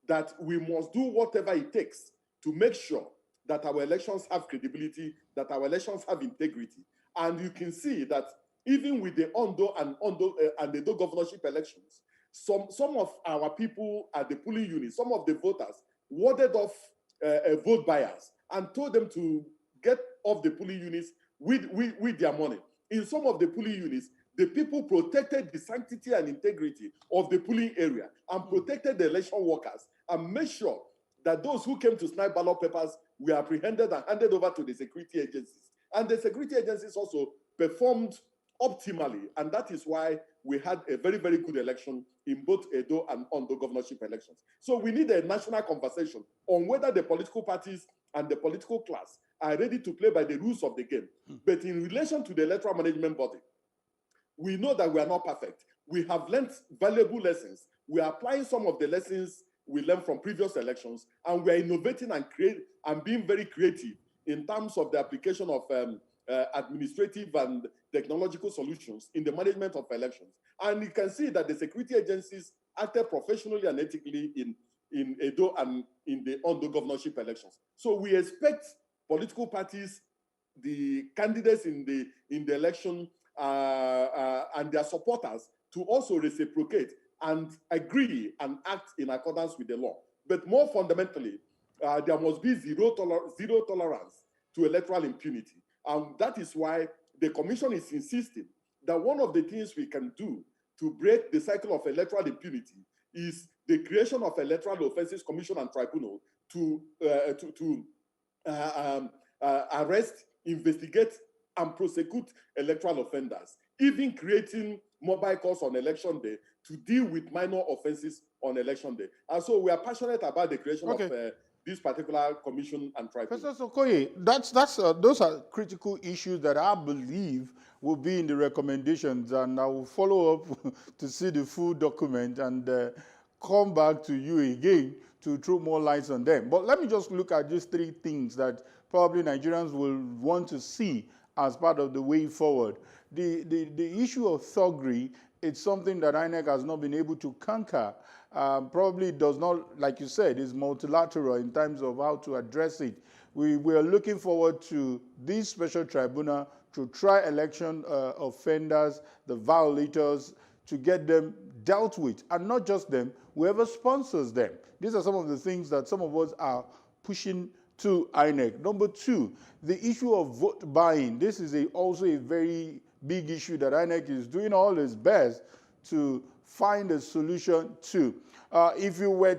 that we must do whatever it takes to make sure that our elections have credibility, that our elections have integrity. And you can see that even with the Ondo and the Edo governorship elections, some of our people at the polling units, some of the voters warded off vote buyers and told them to get off the polling units with their money. In some of the polling units, the people protected the sanctity and integrity of the polling area and protected the election workers and made sure that those who came to snipe ballot papers were apprehended and handed over to the security agencies. And the security agencies also performed optimally, and that is why we had a very, very good election in both Edo and Ondo governorship elections. So we need a national conversation on whether the political parties and the political class are ready to play by the rules of the game. But in relation to the electoral management body, we know that we are not perfect. We have learned valuable lessons. We are applying some of the lessons we learned from previous elections, and we are innovating and being very creative in terms of the application of administrative and technological solutions in the management of elections. And you can see that the security agencies acted professionally and ethically in Edo and in the Ondo governorship elections. So we expect political parties, the candidates in the election, and their supporters to also reciprocate and agree and act in accordance with the law. But more fundamentally, there must be zero tolerance to electoral impunity. And that is why the commission is insisting that one of the things we can do to break the cycle of electoral impunity is the creation of Electoral Offences Commission and Tribunal to arrest, investigate, and prosecute electoral offenders, even creating mobile courts on election day to deal with minor offenses on election day. And so we are passionate about the creation of this particular commission and tribunal. Professor Okoye, those are critical issues that I believe will be in the recommendations, and I will follow up to see the full document and come back to you again to throw more lights on them. But let me just look at just three things that probably Nigerians will want to see as part of the way forward. The issue of thuggery, it's something that INEC has not been able to conquer. Probably does not, like you said, is multilateral in terms of how to address it. We are looking forward to this special tribunal to try election offenders, the violators, to get them dealt with, and not just them, whoever sponsors them. These are some of the things that some of us are pushing to INEC. Number two, the issue of vote buying. This is also a very big issue that INEC is doing all its best to find a solution to. If you were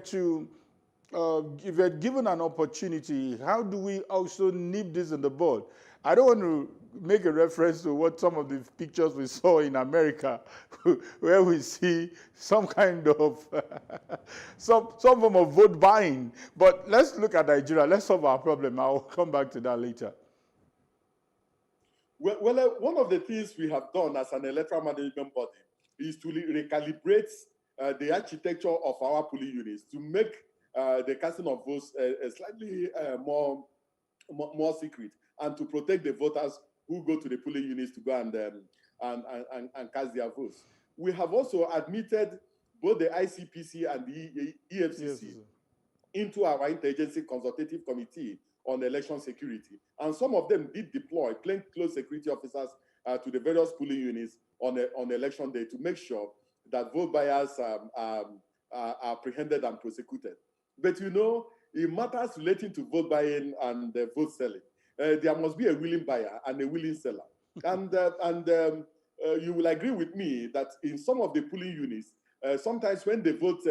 given an opportunity, how do we also nip this in the bud? I don't want to make a reference to what some of the pictures we saw in America, where we see some kind of some form of vote buying. But let's look at Nigeria. Let's solve our problem. I'll come back to that later. Well, one of the things we have done as an electoral management body is to recalibrate the architecture of our polling units to make the casting of votes slightly more secret, and to protect the voters who go to the polling units to go and cast their votes. We have also admitted both the ICPC and the EFCC into our interagency consultative committee on election security. And some of them did deploy plainclothes security officers to the various polling units on election day to make sure that vote buyers are apprehended and prosecuted. But you know, in matters relating to vote buying and vote selling, there must be a willing buyer and a willing seller. And you will agree with me that in some of the polling units, sometimes when the vote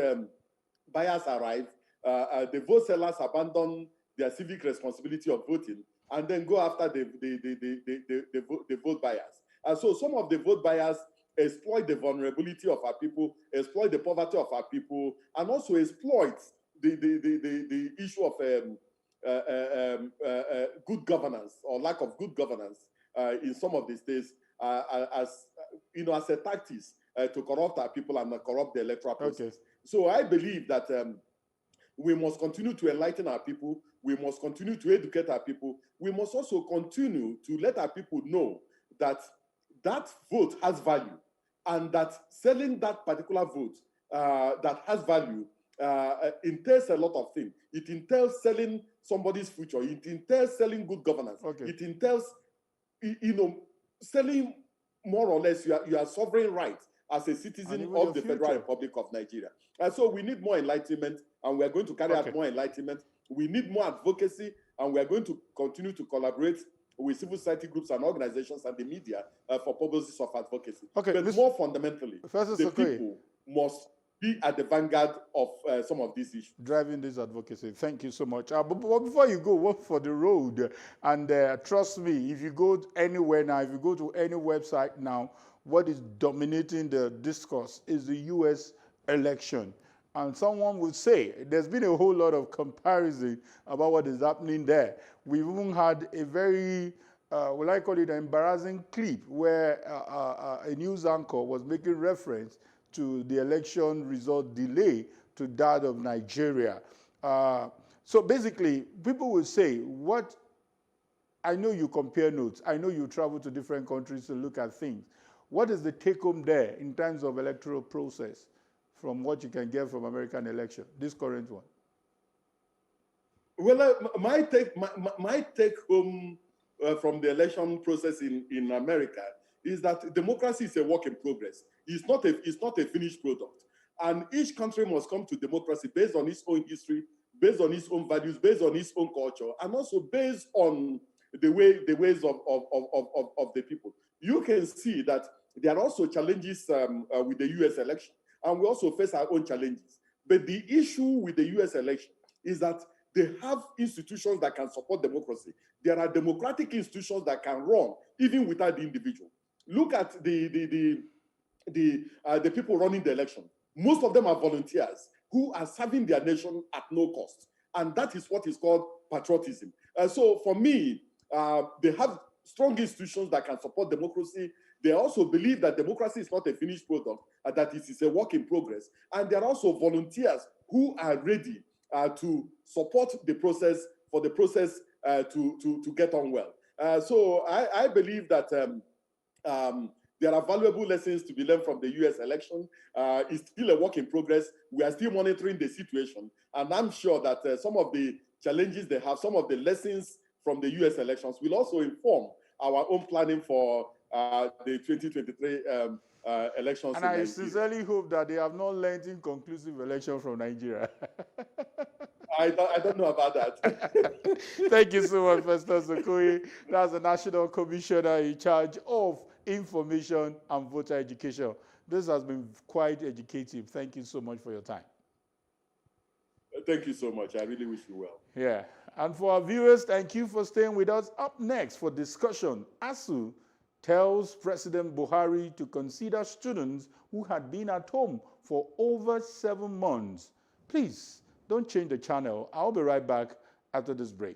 buyers arrive, the vote sellers abandon their civic responsibility of voting and then go after the vote buyers. And so some of the vote buyers exploit the vulnerability of our people, exploit the poverty of our people, and also exploit the issue of good governance or lack of good governance in some of the states as a tactic to corrupt our people and corrupt the electoral process. Okay. So I believe that we must continue to enlighten our people. We must continue to educate our people. We must also continue to let our people know that that vote has value, and that selling that particular vote that has value entails a lot of things. It entails selling somebody's future. It entails selling good governance. Okay. It entails, selling more or less your sovereign right as a citizen of the Federal Republic of Nigeria. And so we need more enlightenment, and we are going to carry out more enlightenment. We need more advocacy, and we are going to continue to collaborate with civil society groups and organizations and the media for purposes of advocacy. Okay, but more fundamentally, the okay. people must be at the vanguard of some of these issues. Driving this advocacy. Thank you so much. But before you go, work for the road. And trust me, if you go anywhere now, if you go to any website now, what is dominating the discourse is the U.S. election. And someone would say there's been a whole lot of comparison about what is happening there. We've even had a very, what I call it, an embarrassing clip where a news anchor was making reference to the election result delay to that of Nigeria. So basically, people will say, I know you compare notes. I know you travel to different countries to look at things. What is the take home there in terms of electoral process from what you can get from American election, this current one? Well, my take home from the election process in America is that democracy is a work in progress. It's not a finished product. And each country must come to democracy based on its own history, based on its own values, based on its own culture, and also based on the ways of the people. You can see that there are also challenges with the US election, and we also face our own challenges. But the issue with the US election is that they have institutions that can support democracy. There are democratic institutions that can run even without the individual. Look at the people running the election. Most of them are volunteers who are serving their nation at no cost. And that is what is called patriotism. So for me, they have strong institutions that can support democracy. They also believe that democracy is not a finished product, that it is a work in progress. And there are also volunteers who are ready to support the process, for the process to get on well. So I believe that there are valuable lessons to be learned from the US election. It's still a work in progress. We are still monitoring the situation. And I'm sure that some of the challenges they have, some of the lessons from the US elections will also inform our own planning for the 2023 elections. And I sincerely hope that they have not learned inconclusive election from Nigeria. I don't know about that. Thank you so much, Festus Okoye. That's the National Commissioner in charge of Information and Voter Education. This has been quite educative. Thank you so much for your time. Thank you so much. I really wish you well. Yeah. And for our viewers, thank you for staying with us. Up next for discussion, ASUU tells President Buhari to consider students who had been at home for over 7 months. Please don't change the channel. I'll be right back after this break.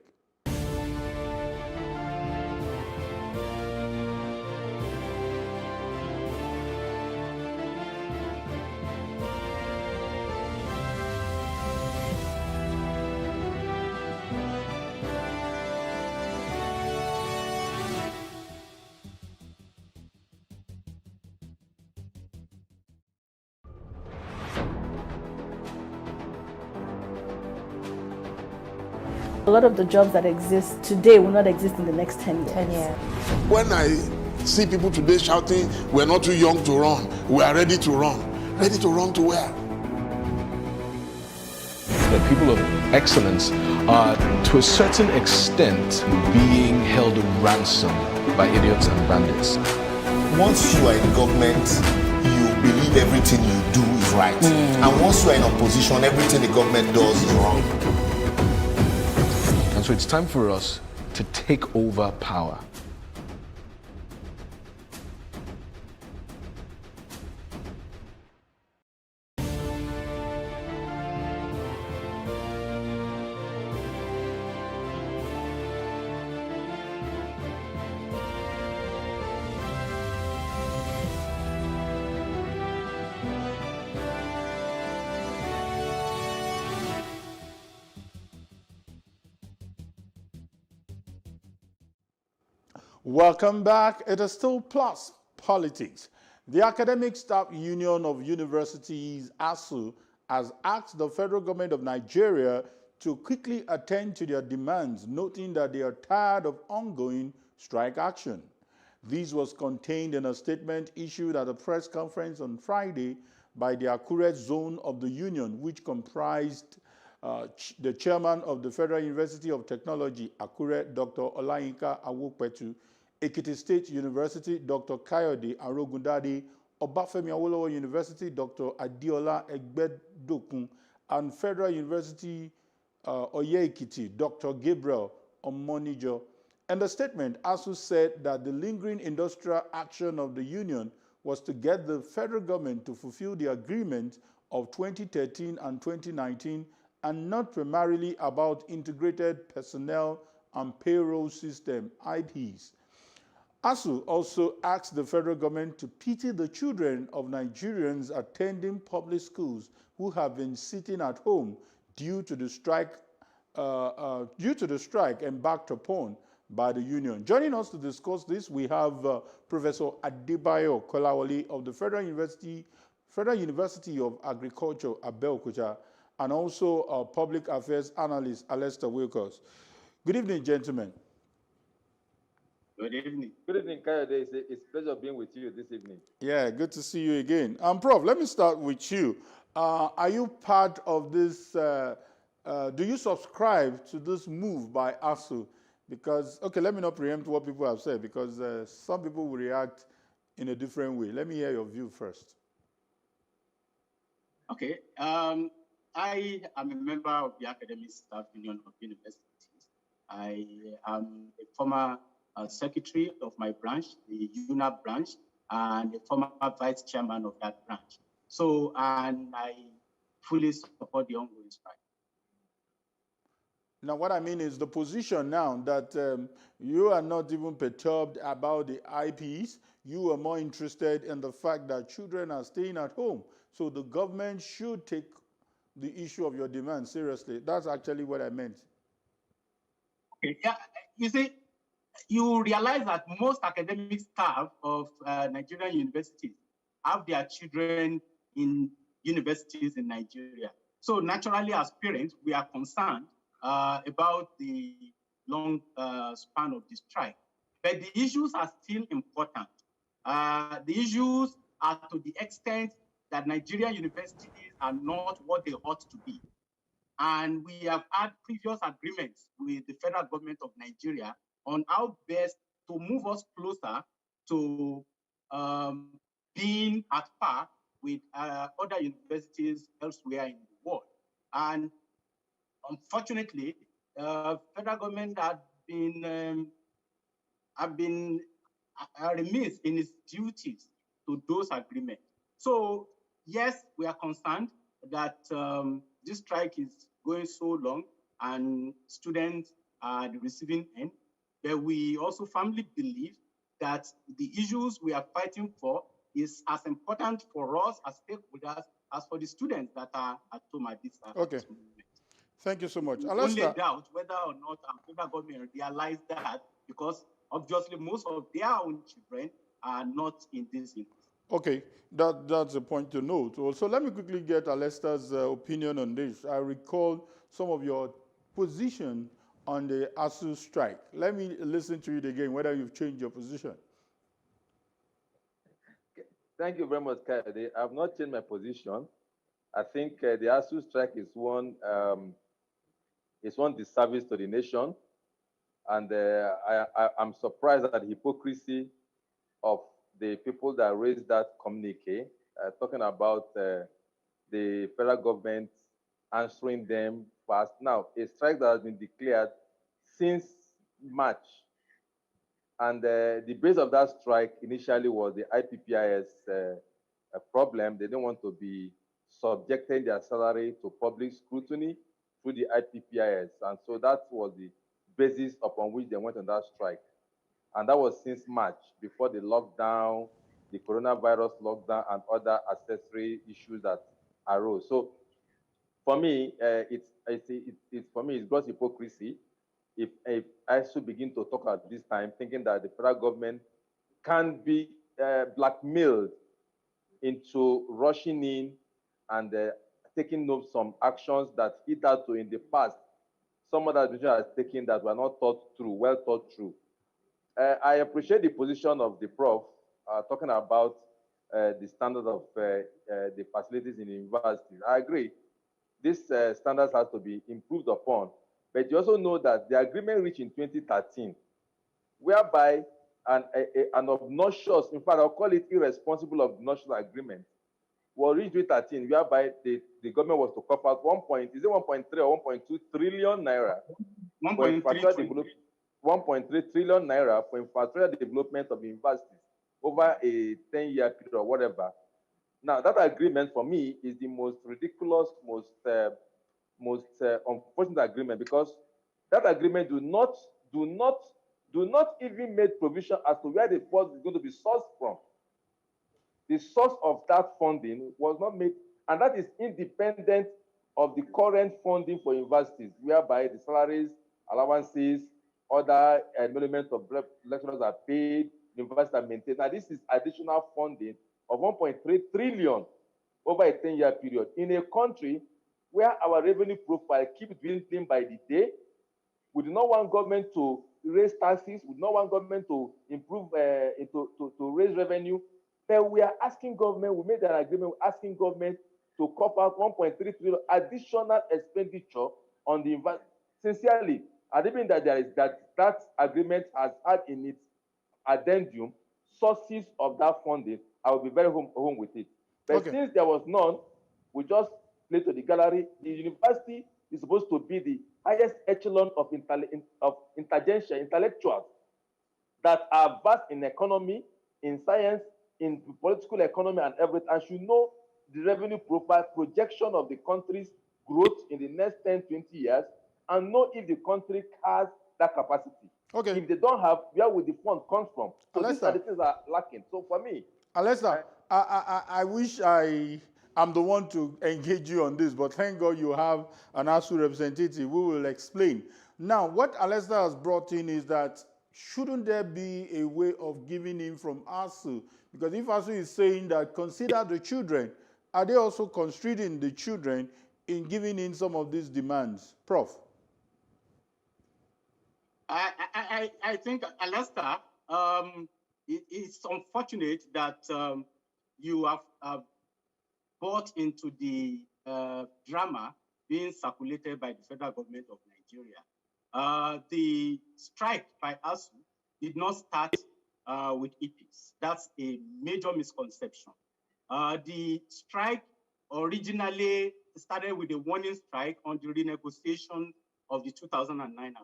A lot of the jobs that exist today will not exist in the next 10 years. 10 years. When I see people today shouting, we're not too young to run, we are ready to run. Ready to run to where? The people of excellence are, to a certain extent, being held ransom by idiots and bandits. Once you are in government, you believe everything you do is right. And once you are in opposition, everything the government does is wrong. And so it's time for us to take over power. Welcome back. It is still Plus Politics. The Academic Staff Union of Universities, ASUU, has asked the federal government of Nigeria to quickly attend to their demands, noting that they are tired of ongoing strike action. This was contained in a statement issued at a press conference on Friday by the Akure zone of the union, which comprised the chairman of the Federal University of Technology, Akure, Dr. Olayinka Awopetu, Ekiti State University, Dr. Kayode Arogundade, Obafemi Awolowo University, Dr. Adiola Egbedokun, and Federal University Oye-Ekiti, Dr. Gabriel Omonijo. In the statement, ASU said that the lingering industrial action of the union was to get the federal government to fulfill the agreement of 2013 and 2019 and not primarily about integrated personnel and payroll system, IPs. ASU also asked the federal government to pity the children of Nigerians attending public schools who have been sitting at home due to the strike embarked upon by the union. Joining us to discuss this, we have Professor Adebayo Kolawole of the Federal University of Agriculture, Abeokuta, and also public affairs analyst, Alester Wilcox. Good evening, gentlemen. Good evening. Good evening, Kayode. It's a pleasure being with you this evening. Yeah, good to see you again. Prof, let me start with you. Are you part of this, do you subscribe to this move by ASU? Because, okay, let me not preempt what people have said, because some people will react in a different way. Let me hear your view first. Okay. I am a member of the Academic Staff Union of Universities. I am a former secretary of my branch, the UNAP branch, and a former vice chairman of that branch. So, and I fully support the ongoing strike. Now, what I mean is the position now that you are not even perturbed about the IPs. You are more interested in the fact that children are staying at home. So the government should take the issue of your demand seriously. That's actually what I meant. Okay. Yeah, you see, you realize that most academic staff of Nigerian universities have their children in universities in Nigeria. So naturally, as parents, we are concerned about the long span of the strike. But the issues are still important. The issues are to the extent that Nigerian universities are not what they ought to be. And we have had previous agreements with the federal government of Nigeria on how best to move us closer to being at par with other universities elsewhere in the world. And unfortunately, federal government have been remiss in its duties to those agreements. So yes, we are concerned that this strike is going so long and students are the receiving end. But we also firmly believe that the issues we are fighting for is as important for us as stakeholders as for the students that are at home at this moment. Okay. Thank you so much. We only doubt whether or not our federal government realize that, because obviously most of their own children are not in this industry. Okay, that's a point to note. So let me quickly get Alester's opinion on this. I recall some of your position on the ASU strike. Let me listen to it again, whether you've changed your position. Thank you very much, Kayode. I have not changed my position. I think the ASU strike is one disservice to the nation. And I'm surprised at the hypocrisy of the people that raised that communique, talking about the federal government answering them fast. Now, a strike that has been declared since March. And the base of that strike initially was the IPPIS problem. They didn't want to be subjecting their salary to public scrutiny through the IPPIS. And so that was the basis upon which they went on that strike. And that was since March, before the lockdown, the coronavirus lockdown, and other accessory issues that arose. So for me, it's gross hypocrisy if I should begin to talk at this time, thinking that the federal government can be blackmailed into rushing in and taking up some actions that hitherto in the past some other administration has taken that were not well thought through. I appreciate the position of the prof talking about the standard of the facilities in the universities. I agree. These standards have to be improved upon. But you also know that the agreement reached in 2013, whereby an obnoxious, in fact, I'll call it irresponsible obnoxious agreement, was reached in 2013, whereby the government was to cover out 1.3 or 1.2 trillion naira for infrastructure development. 1.3 trillion naira for infrastructure development of universities over a 10-year period or whatever. Now, that agreement for me is the most ridiculous, most unfortunate agreement, because that agreement do not even make provision as to where the funds is going to be sourced from. The source of that funding was not made, and that is independent of the current funding for universities, whereby the salaries, allowances, other elements of lecturers are paid, universities are maintained. Now, this is additional funding of 1.3 trillion over a 10-year period in a country where our revenue profile keeps dwindling by the day. We do not want government to raise taxes. We do not want government to improve, to raise revenue. But we are asking government, we made an agreement asking government to cover 1.3 trillion additional expenditure on the investment. Sincerely, I think that that agreement has had in its addendum sources of that funding. I will be very home with it. But since there was none, we just play to the gallery. The university is supposed to be the highest echelon of intellectuals that are vast in economy, in science, in political economy and everything, and should know the revenue profile projection of the country's growth in the next 10, 20 years, and know if the country has that capacity. Okay. If they don't have, where would the fund come from? So these are the things that are lacking. So for me, Alesta, I wish I'm the one to engage you on this, but thank God you have an ASU representative who will explain. Now, what Alesta has brought in is that shouldn't there be a way of giving in from ASU? Because if ASU is saying that consider the children, are they also constraining the children in giving in some of these demands? Prof. I think, Alesta, it's unfortunate that you have bought into the drama being circulated by the federal government of Nigeria. The strike by ASU did not start with EPIS. That's a major misconception. The strike originally started with a warning strike on the renegotiation of the 2009 agreement.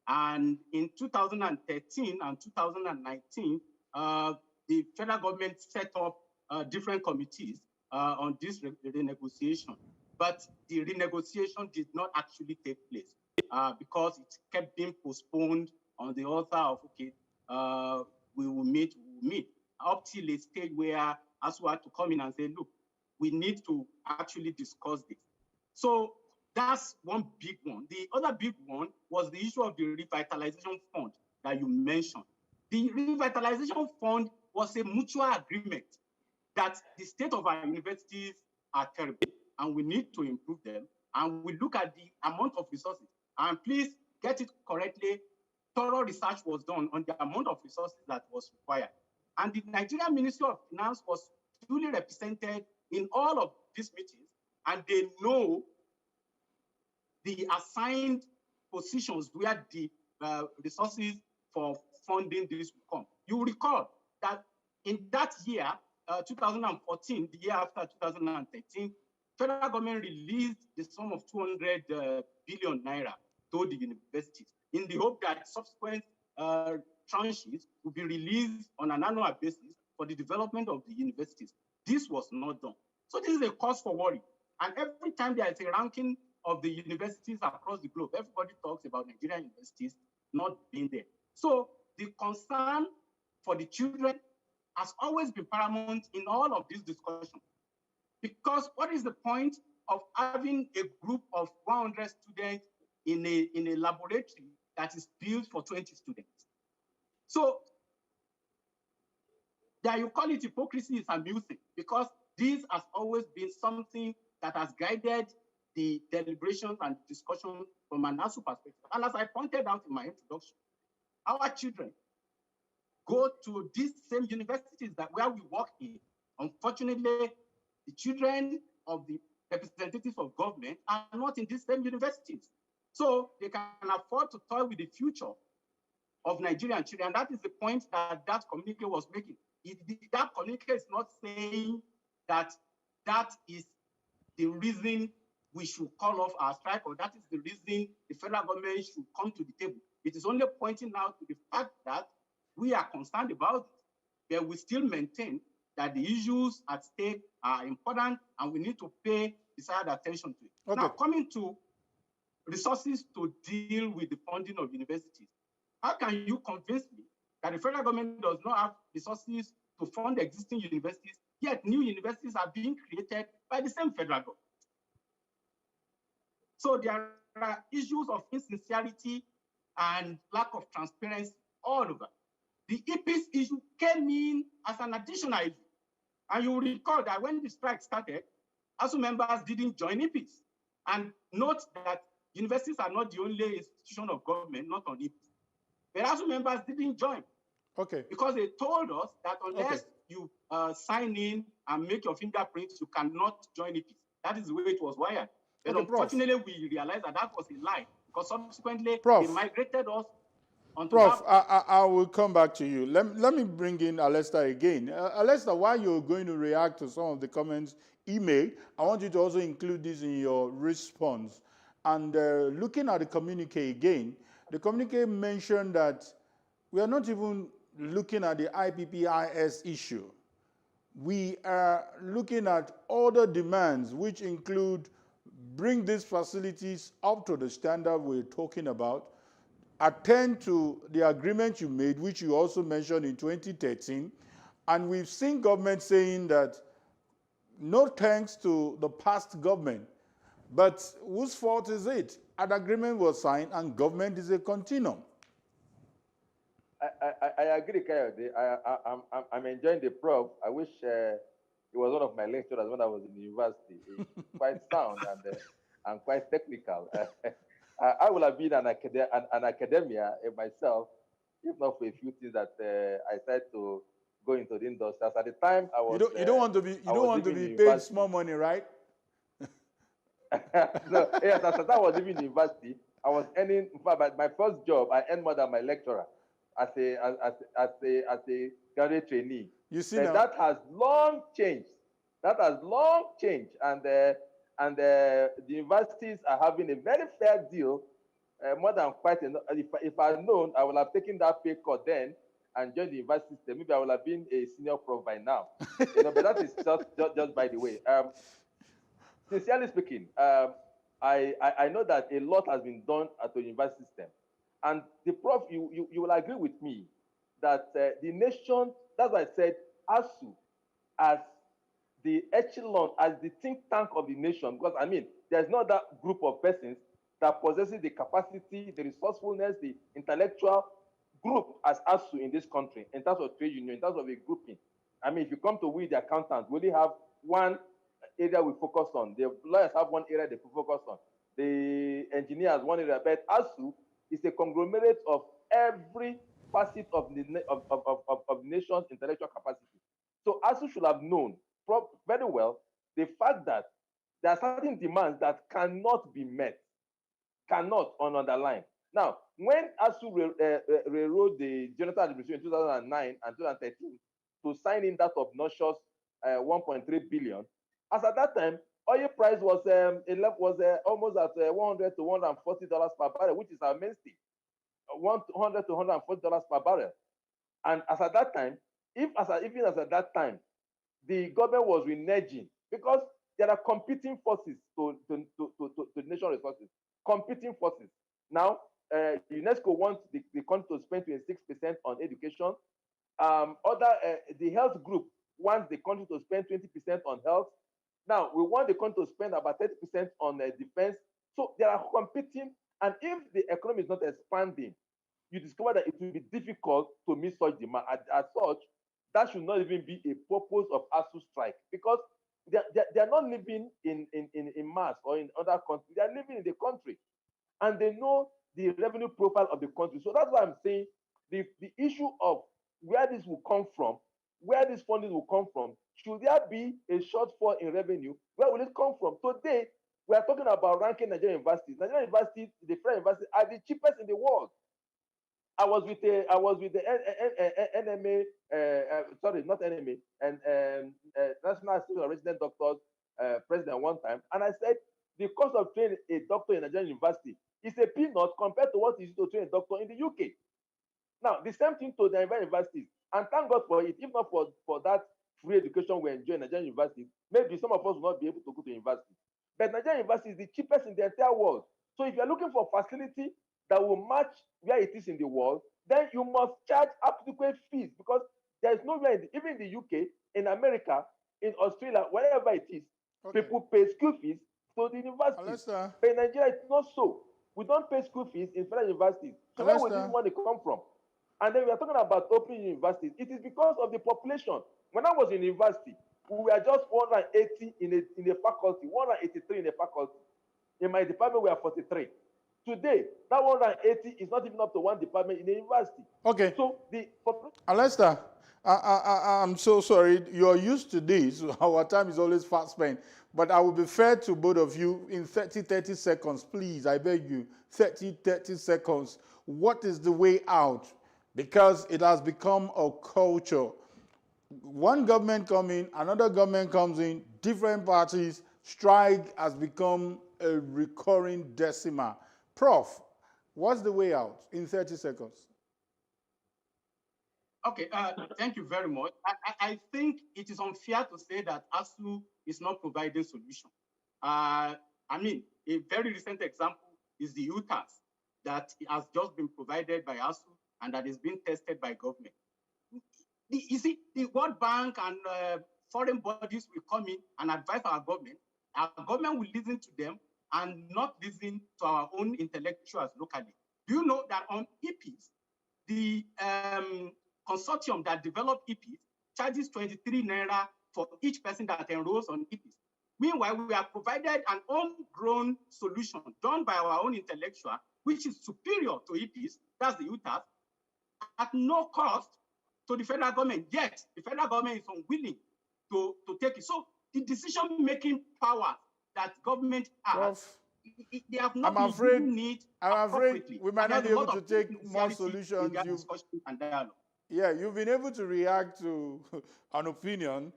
And in 2013 and 2019, the federal government set up different committees on this renegotiation. But the renegotiation did not actually take place because it kept being postponed on the author of, okay, we will meet, up till a stage where ASU had to come in and say, look, we need to actually discuss this. So that's one big one. The other big one was the issue of the revitalization fund that you mentioned. The revitalization fund was a mutual agreement that the state of our universities are terrible and we need to improve them. And we look at the amount of resources. And please get it correctly, thorough research was done on the amount of resources that was required. And the Nigerian Ministry of Finance was duly represented in all of these meetings, and they know the assigned positions where the resources for funding this will come. You recall that in that year, 2014, the year after 2013, federal government released the sum of 200 billion naira to the universities in the hope that subsequent tranches will be released on an annual basis for the development of the universities. This was not done. So this is a cause for worry. And every time there is a ranking of the universities across the globe, everybody talks about Nigerian universities not being there. So the concern for the children has always been paramount in all of these discussions. Because what is the point of having a group of 100 students in a laboratory that is built for 20 students? So that you call it hypocrisy is amusing, because this has always been something that has guided the deliberations and discussion from an ASU perspective. And as I pointed out in my introduction, our children go to these same universities where we work in. Unfortunately, the children of the representatives of government are not in these same universities. So they can afford to toy with the future of Nigerian children. And that is the point that communique was making. That communique is not saying that is the reason we should call off our strike, or that is the reason the federal government should come to the table. It is only pointing out to the fact that we are concerned about it, but we still maintain that the issues at stake are important and we need to pay desired attention to it. Okay. Now, coming to resources to deal with the funding of universities, how can you convince me that the federal government does not have resources to fund existing universities, yet new universities are being created by the same federal government? So there are issues of insincerity and lack of transparency all over. The EPIS issue came in as an additional issue. And you will recall that when the strike started, ASU members didn't join EPIS. And note that universities are not the only institution of government not on EPIS. But ASU members didn't join. Okay. Because they told us that unless you sign in and make your fingerprints, you cannot join EPIS. That is the way it was wired. But unfortunately, we realized that was a lie, because subsequently, they migrated us onto Prof, I will come back to you. Let me bring in Alesta again. Alesta, while you're going to react to some of the comments he made, I want you to also include this in your response. And looking at the communique again, the communique mentioned that we are not even looking at the IPPIS issue. We are looking at other demands, which include bring these facilities up to the standard we're talking about, attend to the agreement you made, which you also mentioned in 2013, and we've seen government saying that no thanks to the past government, but whose fault is it? An agreement was signed and government is a continuum. I agree, Kayode. I'm enjoying the prof. I wish he was one of my lecturers when I was in university. He's quite sound and quite technical. I would have been an academia myself, if not for a few things that I started to go into the industry. At the time, I was. You don't want to be paid small money, right? No, yes, as I was leaving the university, I was earning. My first job, I earned more than my lecturer as a graduate trainee. You see, that has long changed. That has long changed, and the universities are having a very fair deal, more than quite enough. If I had known, I would have taken that pay cut then and joined the university system. Maybe I would have been a senior prof by now. But that is just by the way. Sincerely speaking, I know that a lot has been done at the university system. And the prof, you will agree with me that the nation, that's why I said ASU as the echelon, as the think tank of the nation, because I mean, there's not that group of persons that possesses the capacity, the resourcefulness, the intellectual group as ASU in this country, in terms of trade union, in terms of a grouping. I mean, if you come to we, the accountants, we only have one area we focus on. The lawyers have one area they focus on. The engineers, one area. But ASU is a conglomerate of every facet of the nation's intellectual capacity. So ASU should have known very well the fact that there are certain demands that cannot be met, cannot on underline. Now, when ASU rewrote the Jonathan administration in 2009 and 2013 to sign in that obnoxious 1.3 billion, as at that time, oil price was almost at $100 to $140 per barrel, which is our mainstay, $100 to $140 per barrel. And as at that time, even as at that time, the government was reneging because there are competing forces to national resources, competing forces. Now, UNESCO wants the country to spend 26% on education. The health group wants the country to spend 20% on health. Now, we want the country to spend about 30% on defense. So there are competing, and if the economy is not expanding, you discover that it will be difficult to meet such demand. As such, that should not even be a purpose of ASU strike, because They are not living in mass or in other countries. They are living in the country, and they know the revenue profile of the country. So that's why I'm saying the issue of where this will come from, where this funding will come from. Should there be a shortfall in revenue? Where will it come from? Today, we are talking about ranking Nigerian universities. Nigerian universities, the Federal universities, are the cheapest in the world. I was with the NMA, sorry, not NMA, and National Association of Resident Doctors president one time, and I said the cost of training a doctor in Nigerian university is a peanut compared to what is to train a doctor in the UK. Now, the same thing to the Nigerian universities, and thank God for it. If not for that free education we enjoy in Nigerian universities, maybe some of us will not be able to go to university. But Nigerian university is the cheapest in the entire world. So if you're looking for facility that will match where it is in the world, then you must charge adequate fees, because there's nowhere, even in the UK, in America, in Australia, wherever it is, people pay school fees to the universities. But in Nigeria, it's not so. We don't pay school fees in federal universities. So where will this money come from? And then we are talking about opening universities. It is because of the population. When I was in university, we were just 180 in a faculty, 183 in a faculty. In my department, we are 43. Today, that 180 is not even up to one department in the university. Okay. So the Alester, I'm so sorry. You're used to this. Our time is always fast spent. But I will be fair to both of you in 30 seconds, please. I beg you, 30 seconds. What is the way out? Because it has become a culture. One government comes in, another government comes in, different parties, strike has become a recurring decima. Prof, what's the way out in 30 seconds? Okay, thank you very much. I think it is unfair to say that ASU is not providing solution. I mean, a very recent example is the UTAS that has just been provided by ASU and that is being tested by government. You see, the World Bank and foreign bodies will come in and advise our government. Our government will listen to them and not listen to our own intellectuals locally. Do you know that on EPs, the consortium that developed EPs charges 23 naira for each person that enrolls on EPs? Meanwhile, we have provided an homegrown solution done by our own intellectual, which is superior to EPs, that's the UTAS, at no cost to the federal government. Yet, the federal government is unwilling to take it. So the decision-making power that government has, they have not I'm afraid we might not be able to take more solutions. And dialogue. Yeah, you've been able to react to an opinion,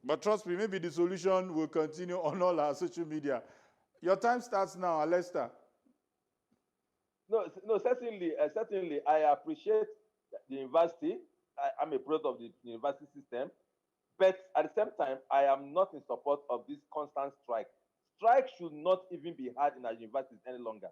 but trust me, maybe the solution will continue on all our social media. Your time starts now, Alester. No, certainly, I appreciate the university. I'm a product of the university system, but at the same time, I am not in support of this constant strike. Strike should not even be had in our universities any longer.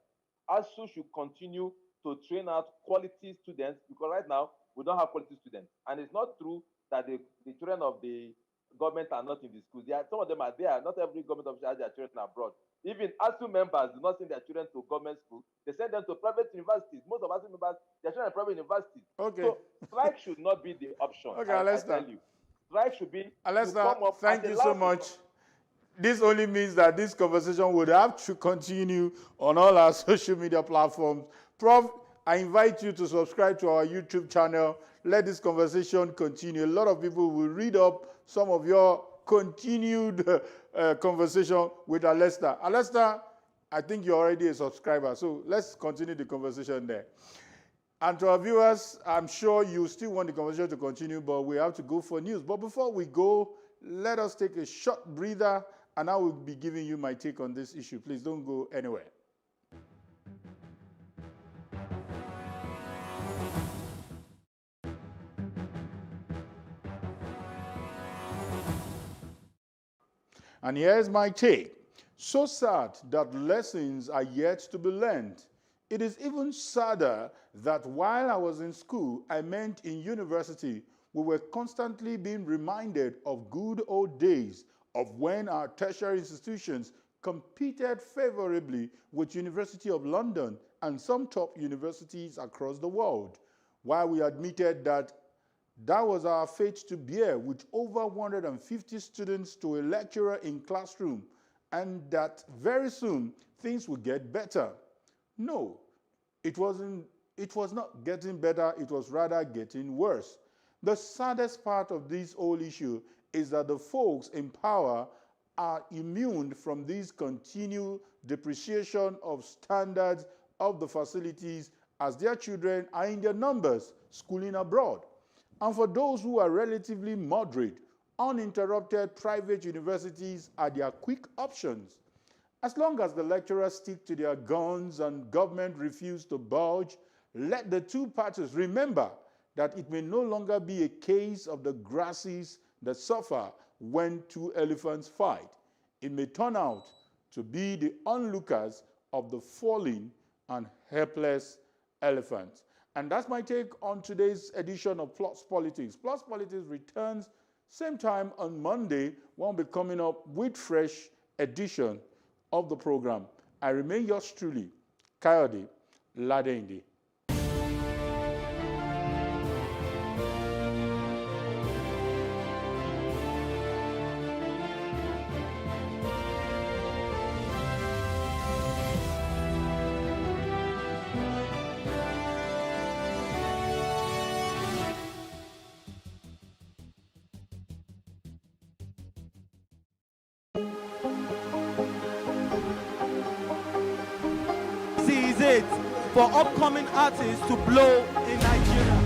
ASU should continue to train out quality students, because right now we don't have quality students. And it's not true that the children of the government are not in the schools. Some of them are there. Not every government official has their children abroad. Even ASU members do not send their children to government schools. They send them to private universities. Most of ASU members, their children are private universities. Okay. So strike should not be the option. Okay, Alester. I tell you. Strike should be Alester, thank you so much. This only means that this conversation would have to continue on all our social media platforms. Prof, I invite you to subscribe to our YouTube channel. Let this conversation continue. A lot of people will read up some of your continued conversation with Alester. Alester, I think you're already a subscriber, so let's continue the conversation there. And to our viewers, I'm sure you still want the conversation to continue, but we have to go for news. But before we go, let us take a short breather, and I will be giving you my take on this issue. Please don't go anywhere. And here's my take. So sad that lessons are yet to be learned. It is even sadder that while I was in school, I meant in university, we were constantly being reminded of good old days of when our tertiary institutions competed favorably with University of London and some top universities across the world, while we admitted that That was our fate to bear, with over 150 students to a lecturer in classroom, and that very soon things would get better. No, it was not getting better, it was rather getting worse. The saddest part of this whole issue is that the folks in power are immune from this continued depreciation of standards of the facilities, as their children are in their numbers schooling abroad. And for those who are relatively moderate, uninterrupted private universities are their quick options. As long as the lecturers stick to their guns and government refuse to budge, let the two parties remember that it may no longer be a case of the grasses that suffer when two elephants fight. It may turn out to be the onlookers of the falling and helpless elephants. And that's my take on today's edition of Plus Politics. Plus Politics returns same time on Monday. We'll be coming up with fresh edition of the program. I remain yours truly, Kayode Ladende. Is it for upcoming artists to blow in Nigeria?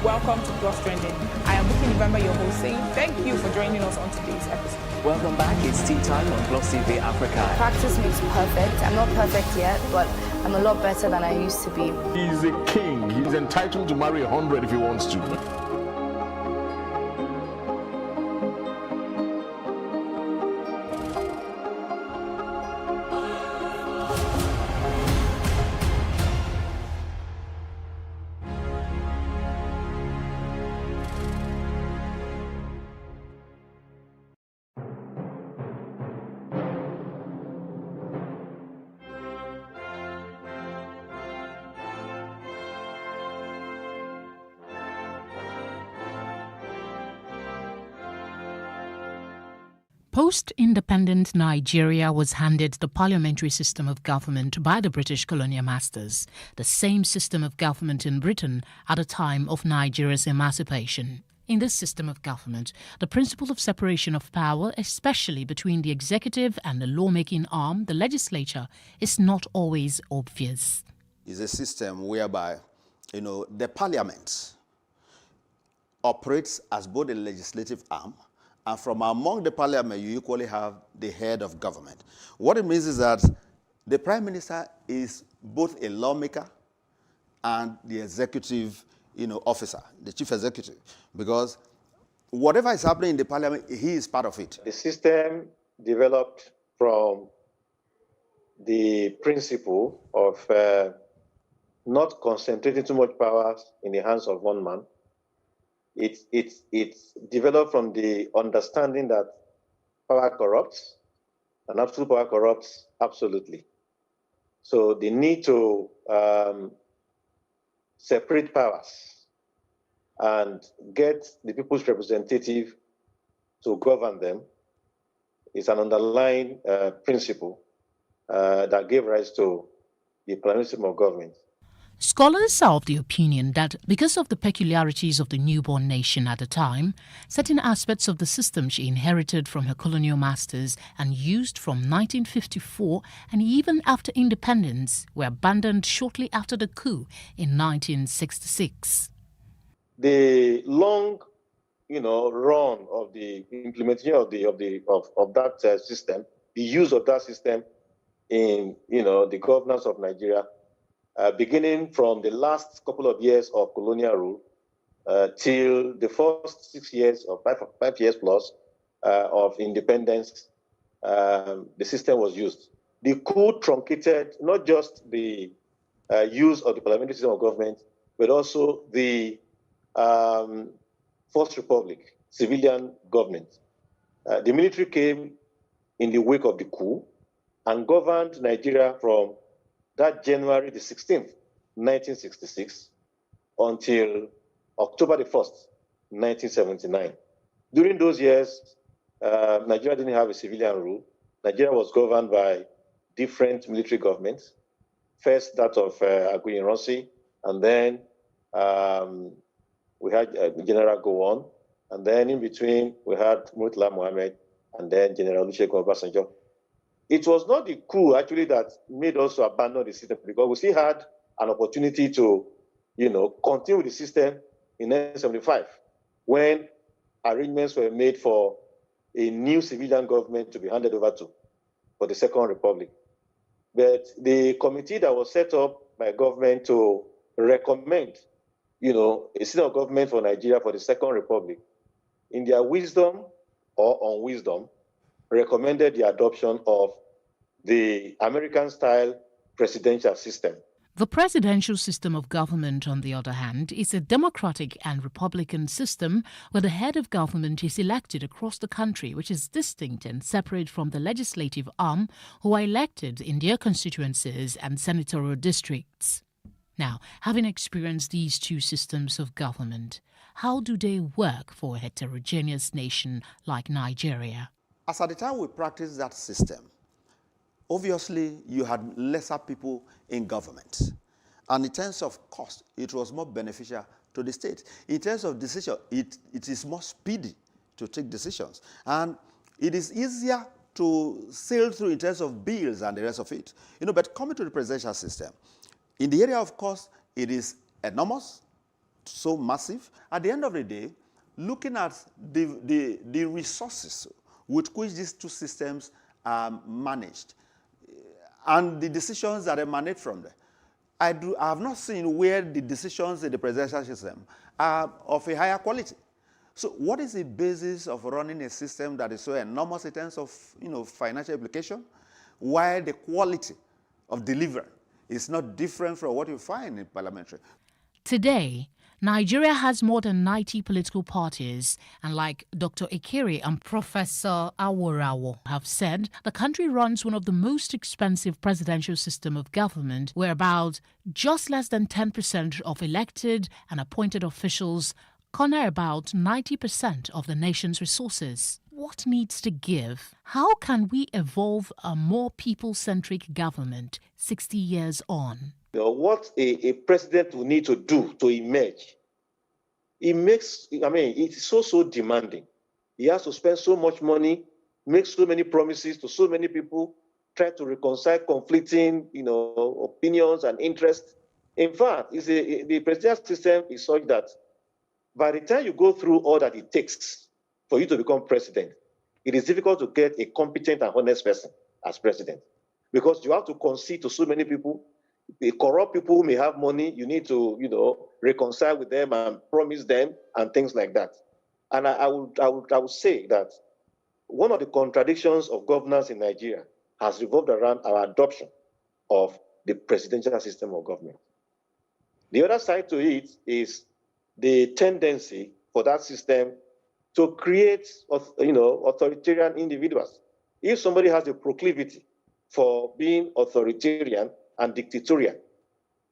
Welcome to Plus Trending. I am Buki November, your host, saying thank you for joining us on today's episode. Welcome back. It's tea time on Plus TV Africa. Practice makes perfect. I'm not perfect yet, but I'm a lot better than I used to be. He's a king. He's entitled to marry 100 if he wants to. Post-independent Nigeria was handed the parliamentary system of government by the British colonial masters, the same system of government in Britain at the time of Nigeria's emancipation. In this system of government, the principle of separation of power, especially between the executive and the lawmaking arm, the legislature, is not always obvious. It's a system whereby, the parliament operates as both the legislative arm, and from among the parliament, you equally have the head of government. What it means is that the prime minister is both a lawmaker and the executive, officer, the chief executive, because whatever is happening in the parliament, he is part of it. The system developed from the principle of not concentrating too much power in the hands of one man. It's developed from the understanding that power corrupts, and absolute power corrupts absolutely. So the need to separate powers and get the people's representative to govern them is an underlying principle that gave rise to the parliamentary system of government. Scholars are of the opinion that because of the peculiarities of the newborn nation at the time, certain aspects of the system she inherited from her colonial masters and used from 1954 and even after independence were abandoned shortly after the coup in 1966. The long, run of the implementation of that system, the use of that system in, the governance of Nigeria, beginning from the last couple of years of colonial rule till the first 6 years or 5 years plus of independence, the system was used. The coup truncated not just the use of the parliamentary system of government, but also the First Republic, civilian government. The military came in the wake of the coup and governed Nigeria from that January the 16th, 1966, until October the 1st, 1979. During those years, Nigeria didn't have a civilian rule. Nigeria was governed by different military governments. First, that of Aguiyi Ironsi, and then we had General Gowon, and then in between, we had Murtala Mohammed, and then General Olusegun Obasanjo. It was not the coup, actually, that made us to abandon the system, because we still had an opportunity to, continue the system in 1975, when arrangements were made for a new civilian government to be handed over to for the Second Republic. But the committee that was set up by government to recommend, a system of government for Nigeria for the Second Republic, in their wisdom or unwisdom, recommended the adoption of the American-style presidential system. The presidential system of government, on the other hand, is a democratic and republican system where the head of government is elected across the country, which is distinct and separate from the legislative arm, who are elected in their constituencies and senatorial districts. Now, having experienced these two systems of government, how do they work for a heterogeneous nation like Nigeria? As at the time we practiced that system, obviously, you had lesser people in government. And in terms of cost, it was more beneficial to the state. In terms of decision, it is more speedy to take decisions. And it is easier to sail through in terms of bills and the rest of it. But coming to the presidential system, in the area of cost, it is enormous, so massive. At the end of the day, looking at the resources with which these two systems are managed, and the decisions that emanate from them, I have not seen where the decisions in the presidential system are of a higher quality. So what is the basis of running a system that is so enormous in terms of financial implication, while the quality of delivery is not different from what you find in parliamentary? Today, Nigeria has more than 90 political parties, and like Dr. Ekere and Professor Aworawo have said, the country runs one of the most expensive presidential system of government, where about just less than 10% of elected and appointed officials corner about 90% of the nation's resources. What needs to give? How can we evolve a more people-centric government 60 years on? What a president will need to do to emerge, it's so demanding. He has to spend so much money, make so many promises to so many people, try to reconcile conflicting, opinions and interests. In fact, the presidential system is such that by the time you go through all that it takes for you to become president, it is difficult to get a competent and honest person as president, because you have to concede to so many people. The corrupt people who may have money, you need to, reconcile with them and promise them and things like that. And I would say that one of the contradictions of governance in Nigeria has revolved around our adoption of the presidential system of government. The other side to it is the tendency for that system to create, authoritarian individuals. If somebody has a proclivity for being authoritarian and dictatorial,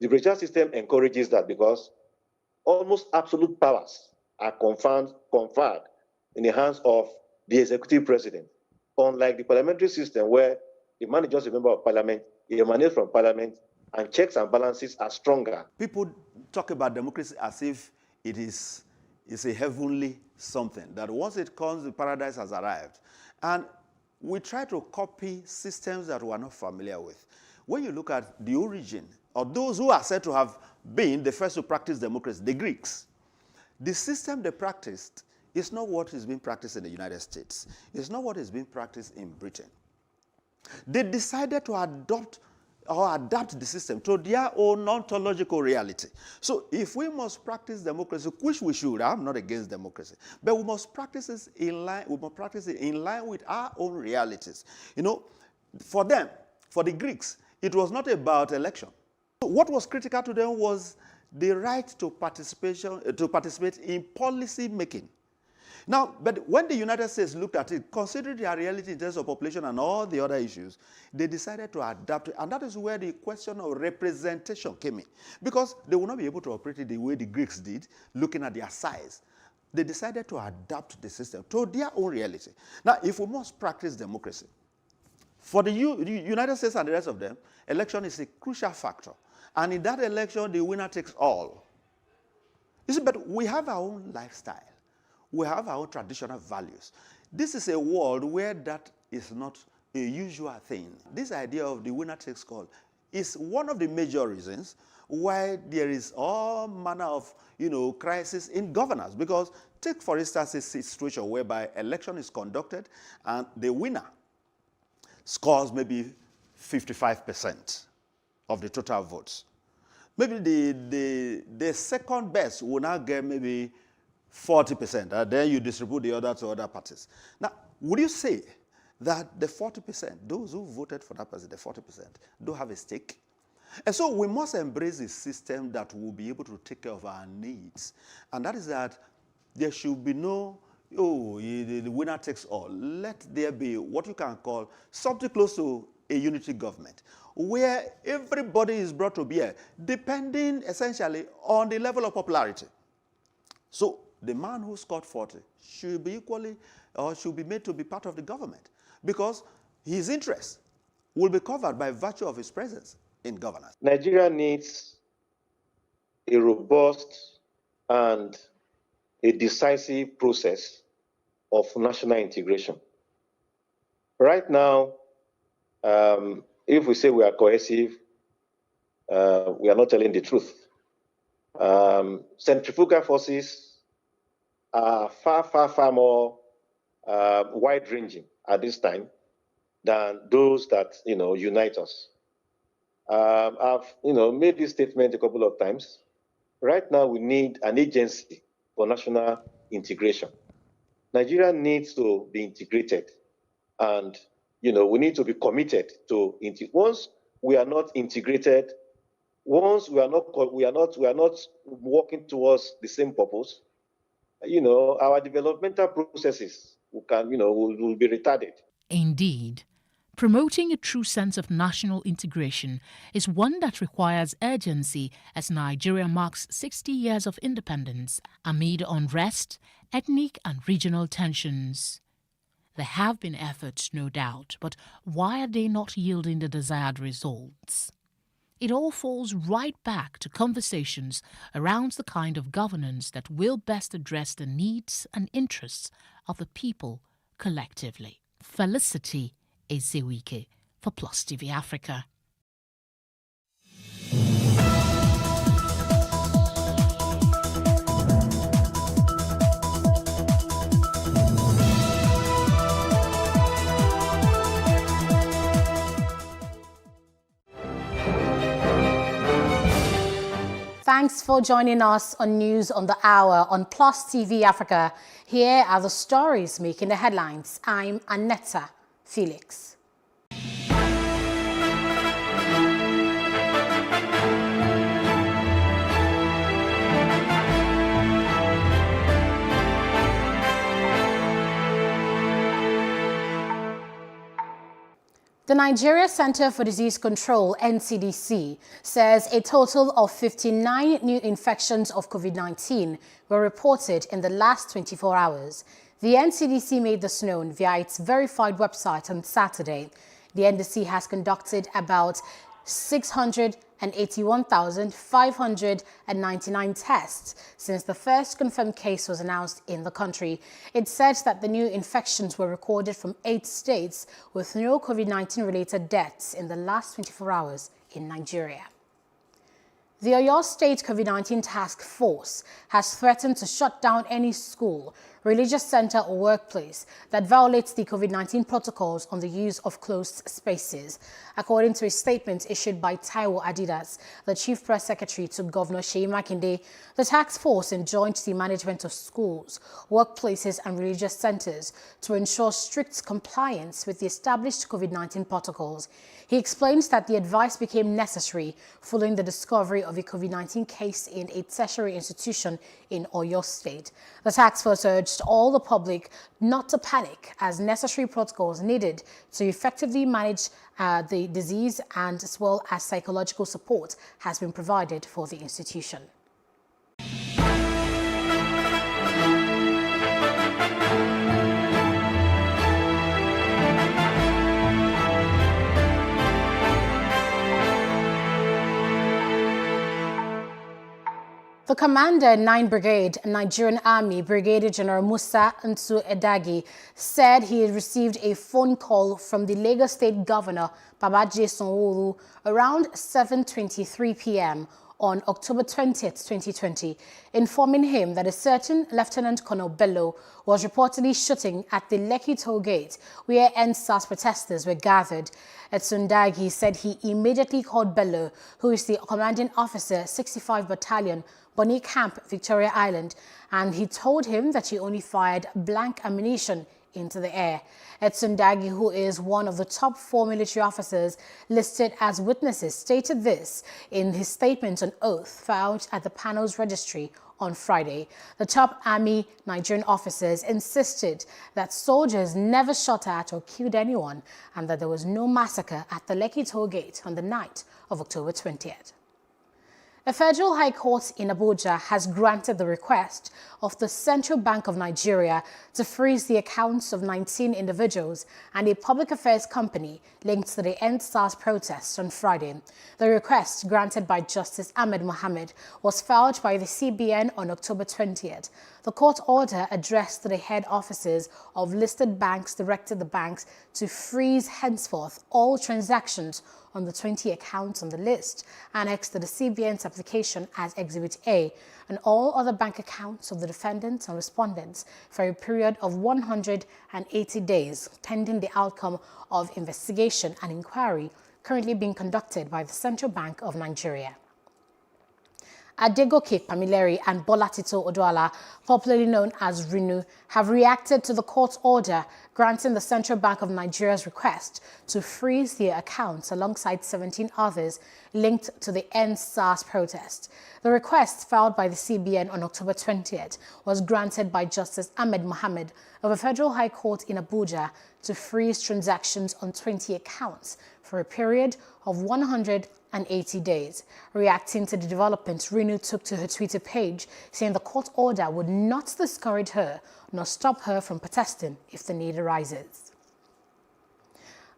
the presidential system encourages that, because almost absolute powers are conferred in the hands of the executive president, unlike the parliamentary system where the man is just a member of parliament, he emanates from parliament, and checks and balances are stronger. People talk about democracy as if it is a heavenly something, that once it comes, the paradise has arrived. And we try to copy systems that we are not familiar with. When you look at the origin of those who are said to have been the first to practice democracy, the Greeks, the system they practiced is not what is being practiced in the United States. It's not what is being practiced in Britain. They decided to adopt or adapt the system to their own ontological reality. So if we must practice democracy, which we should, I'm not against democracy, but we must practice it in line with our own realities. For them, for the Greeks, it was not about election. What was critical to them was the right to participate in policy making. Now, but when the United States looked at it, considering their reality in terms of population and all the other issues, they decided to adapt it. And that is where the question of representation came in. Because they will not be able to operate it the way the Greeks did, looking at their size. They decided to adapt the system to their own reality. Now, if we must practice democracy, for the United States and the rest of them, election is a crucial factor. And in that election, the winner takes all. You see, but we have our own lifestyle. We have our own traditional values. This is a world where that is not a usual thing. This idea of the winner takes all is one of the major reasons why there is all manner of, crisis in governance. Because take, for instance, a situation whereby election is conducted and the winner scores maybe 55% of the total votes. Maybe the second best will now get maybe 40%, and then you distribute the other to other parties. Now, would you say that the 40%, those who voted for that person, the 40%, do have a stake? And so we must embrace a system that will be able to take care of our needs. And that is that there should be no, the winner takes all. Let there be what you can call something close to a unity government, where everybody is brought to bear, depending essentially on the level of popularity. So the man who scored 40 should be equally, or should be made to be part of the government, because his interests will be covered by virtue of his presence in governance. Nigeria needs a robust and a decisive process of national integration. Right now, if we say we are cohesive, we are not telling the truth. Centrifugal forces are far more wide-ranging at this time than those that unite us. I've made this statement a couple of times. Right now, we need an agency for national integration. Nigeria needs to be integrated, and we need to be committed to once we are not integrated, once we are not working towards the same purpose, our developmental processes will be retarded. Indeed, promoting a true sense of national integration is one that requires urgency as Nigeria marks 60 years of independence amid unrest, ethnic and regional tensions. There have been efforts, no doubt, but why are they not yielding the desired results? It all falls right back to conversations around the kind of governance that will best address the needs and interests of the people collectively. Felicity Ezewike for Plus TV Africa. Thanks for joining us on News on the Hour on Plus TV Africa. Here are the stories making the headlines. I'm Anetta Felix. The Nigeria Center for Disease Control, NCDC, says a total of 59 new infections of COVID-19 were reported in the last 24 hours. The NCDC made this known via its verified website on Saturday. The NDC has conducted about 681,599 tests since the first confirmed case was announced in the country. It said that the new infections were recorded from 8 states with no COVID-19 related deaths in the last 24 hours in Nigeria. The Oyo State COVID-19 Task Force has threatened to shut down any school, religious center or workplace that violates the COVID-19 protocols on the use of closed spaces. According to a statement issued by Taiwo Adidas, the Chief Press Secretary to Governor Seyi Makinde, the task force enjoined the management of schools, workplaces and religious centers to ensure strict compliance with the established COVID-19 protocols. He explains that the advice became necessary following the discovery of a COVID-19 case in a tertiary institution in Oyo State. The task force urged urged all the public not to panic, as necessary protocols needed to effectively manage the disease and as well as psychological support has been provided for the institution. The commander, 9 Brigade, Nigerian Army, Brigadier General Musa Ntu Edagi, said he had received a phone call from the Lagos State Governor, Babajide Sanwo-Olu, around 7:23 p.m. on October 20th, 2020, informing him that a certain Lieutenant Colonel Bello was reportedly shooting at the Lekki toll gate where NSAS protesters were gathered. Etsundagi said he immediately called Bello, who is the commanding officer, 65 Battalion, Bonny Camp, Victoria Island, and he told him that he only fired blank ammunition into the air. Etsundagi, who is one of the top 4 military officers listed as witnesses, stated this in his statement on oath filed at the panel's registry on Friday. The top Army Nigerian officers insisted that soldiers never shot at or killed anyone and that there was no massacre at the Lekki toll gate on the night of October 20th. A federal high court in Abuja has granted the request of the Central Bank of Nigeria to freeze the accounts of 19 individuals and a public affairs company linked to the NSAS protests on Friday. The request, granted by Justice Ahmed Mohammed, was filed by the CBN on October 20th. The court order addressed to the head officers of listed banks directed the banks to freeze henceforth all transactions on the 20 accounts on the list annexed to the CBN's application as Exhibit A, and all other bank accounts of the defendants and respondents for a period of 180 days, pending the outcome of investigation and inquiry currently being conducted by the Central Bank of Nigeria. Adegoke Pamileri and Bola Tito Oduala, popularly known as Rinu, have reacted to the court's order granting the Central Bank of Nigeria's request to freeze their accounts alongside 17 others linked to the NSAS protest. The request, filed by the CBN on October 20th, was granted by Justice Ahmed Mohammed of a federal high court in Abuja to freeze transactions on 20 accounts for a period of 180 days. Reacting to the developments, Rinu took to her Twitter page, saying the court order would not discourage her nor stop her from protesting if the need arises.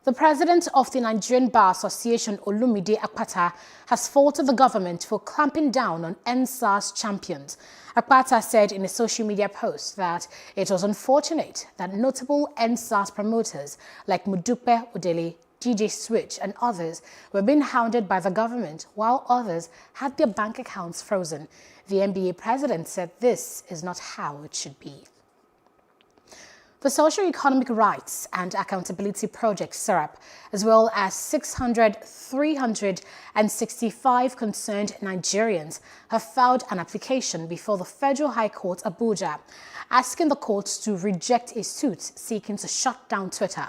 The president of the Nigerian Bar Association, Olumide Akpata, has faulted the government for clamping down on NSAS champions. Akpata said in a social media post that it was unfortunate that notable NSAS promoters like Mudupe Odele, DJ Switch and others were being hounded by the government while others had their bank accounts frozen. The NBA president said this is not how it should be. The Socio-Economic Rights and Accountability Project, SERAP, as well as 365 concerned Nigerians have filed an application before the Federal High Court, Abuja, asking the courts to reject a suit seeking to shut down Twitter.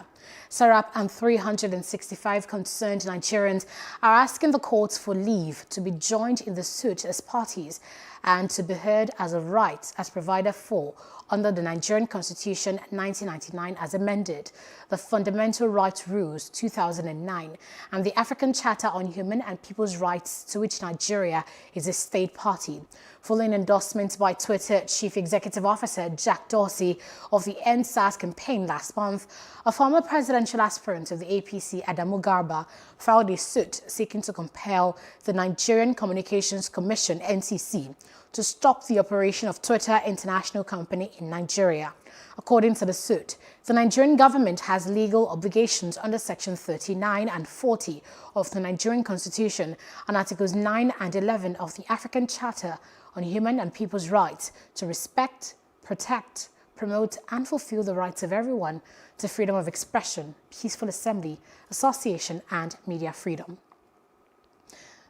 SERAP and 365 concerned Nigerians are asking the courts for leave to be joined in the suit as parties and to be heard as of right as provided for under the Nigerian Constitution 1999 as amended, the Fundamental Rights Rules 2009, and the African Charter on Human and People's Rights, to which Nigeria is a state party. Following endorsements by Twitter Chief Executive Officer Jack Dorsey of the NSAS campaign last month, a former presidential aspirant of the APC, Adamu Garba, filed a suit seeking to compel the Nigerian Communications Commission, NCC, to stop the operation of Twitter International Company in Nigeria. According to the suit, the Nigerian government has legal obligations under Section 39 and 40 of the Nigerian Constitution and Articles 9 and 11 of the African Charter on Human and People's Rights to respect, protect, promote and fulfill the rights of everyone to freedom of expression, peaceful assembly, association and media freedom.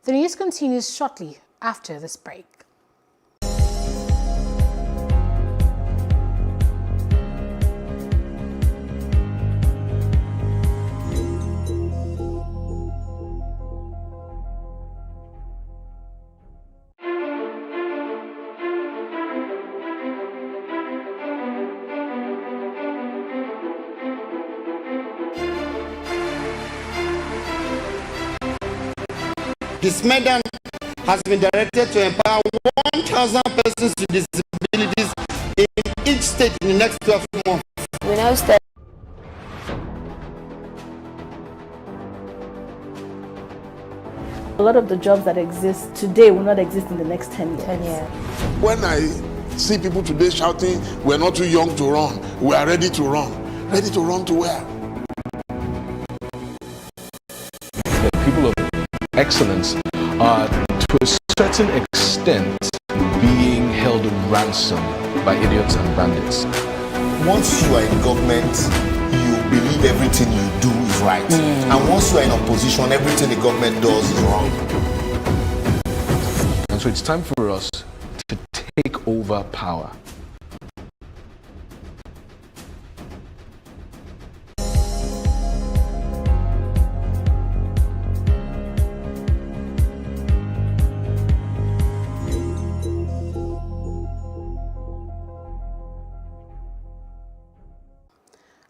The news continues shortly after this break. This medal has been directed to empower 1,000 persons with disabilities in each state in the next 12 months. We now start. A lot of the jobs that exist today will not exist in the next 10 years. When I see people today shouting, we're not too young to run, we are ready to run. Ready to run to where? The people of excellence are, to a certain extent, being held ransom by idiots and bandits. Once you are in government, you believe everything you do is right. And once you are in opposition, everything the government does is wrong. And so it's time for us to take over power.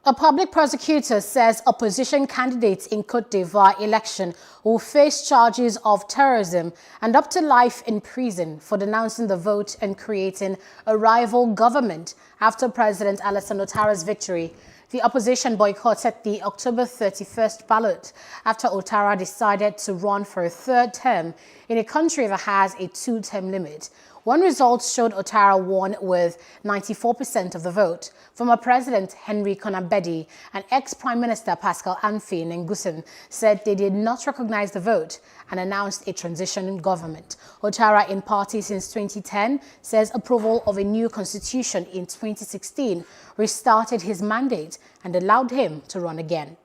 A public prosecutor says opposition candidates in Côte d'Ivoire election will face charges of terrorism and up to life in prison for denouncing the vote and creating a rival government after President Alassane Ouattara's victory. The opposition boycotted the October 31st ballot after Ouattara decided to run for a third term in a country that has a two-term limit. One result showed Ouattara won with 94% of the vote. Former President Henry Konan Bedie and ex-Prime Minister Pascal Anfi Nguessan said they did not recognize the vote and announced a transition government. Ouattara, in party since 2010, says approval of a new constitution in 2016 restarted his mandate and allowed him to run again.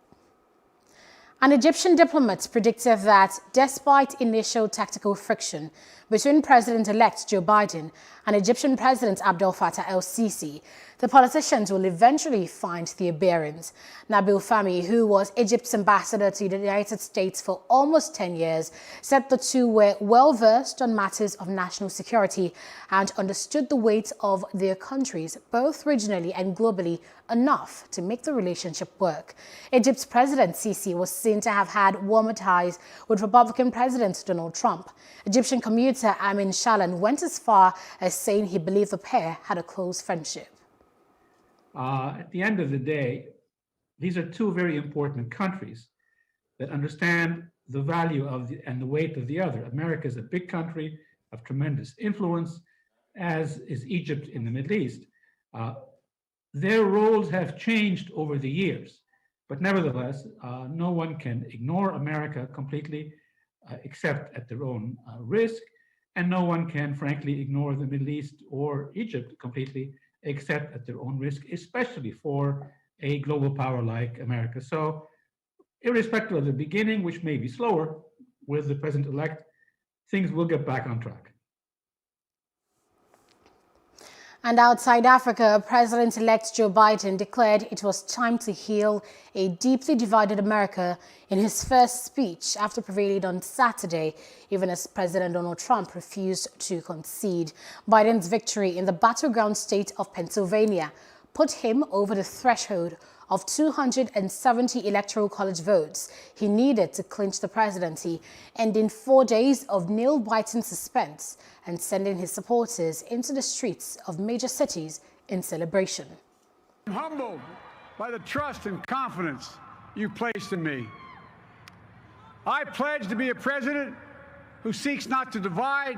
An Egyptian diplomat predicted that despite initial tactical friction between President-elect Joe Biden and Egyptian President Abdel Fattah el-Sisi, the politicians will eventually find their bearings. Nabil Fahmy, who was Egypt's ambassador to the United States for almost 10 years, said the two were well-versed on matters of national security and understood the weight of their countries, both regionally and globally, enough to make the relationship work. Egypt's President Sisi was seen to have had warmer ties with Republican President Donald Trump. Egyptian commuter Amin Shalan went as far as saying he believed the pair had a close friendship. At the end of the day, these are two very important countries that understand the value of and the weight of the other. America is a big country of tremendous influence, as is Egypt in the Middle East. Their roles have changed over the years, but nevertheless, no one can ignore America completely, except at their own risk, and no one can, frankly, ignore the Middle East or Egypt completely, except at their own risk, especially for a global power like America. So, irrespective of the beginning, which may be slower with the president-elect, things will get back on track. And outside Africa, President-elect Joe Biden declared it was time to heal a deeply divided America in his first speech after prevailing on Saturday, even as President Donald Trump refused to concede. Biden's victory in the battleground state of Pennsylvania put him over the threshold of 270 electoral college votes he needed to clinch the presidency, ending 4 days of nail-biting suspense and sending his supporters into the streets of major cities in celebration. I'm humbled by the trust and confidence you placed in me. I pledge to be a president who seeks not to divide,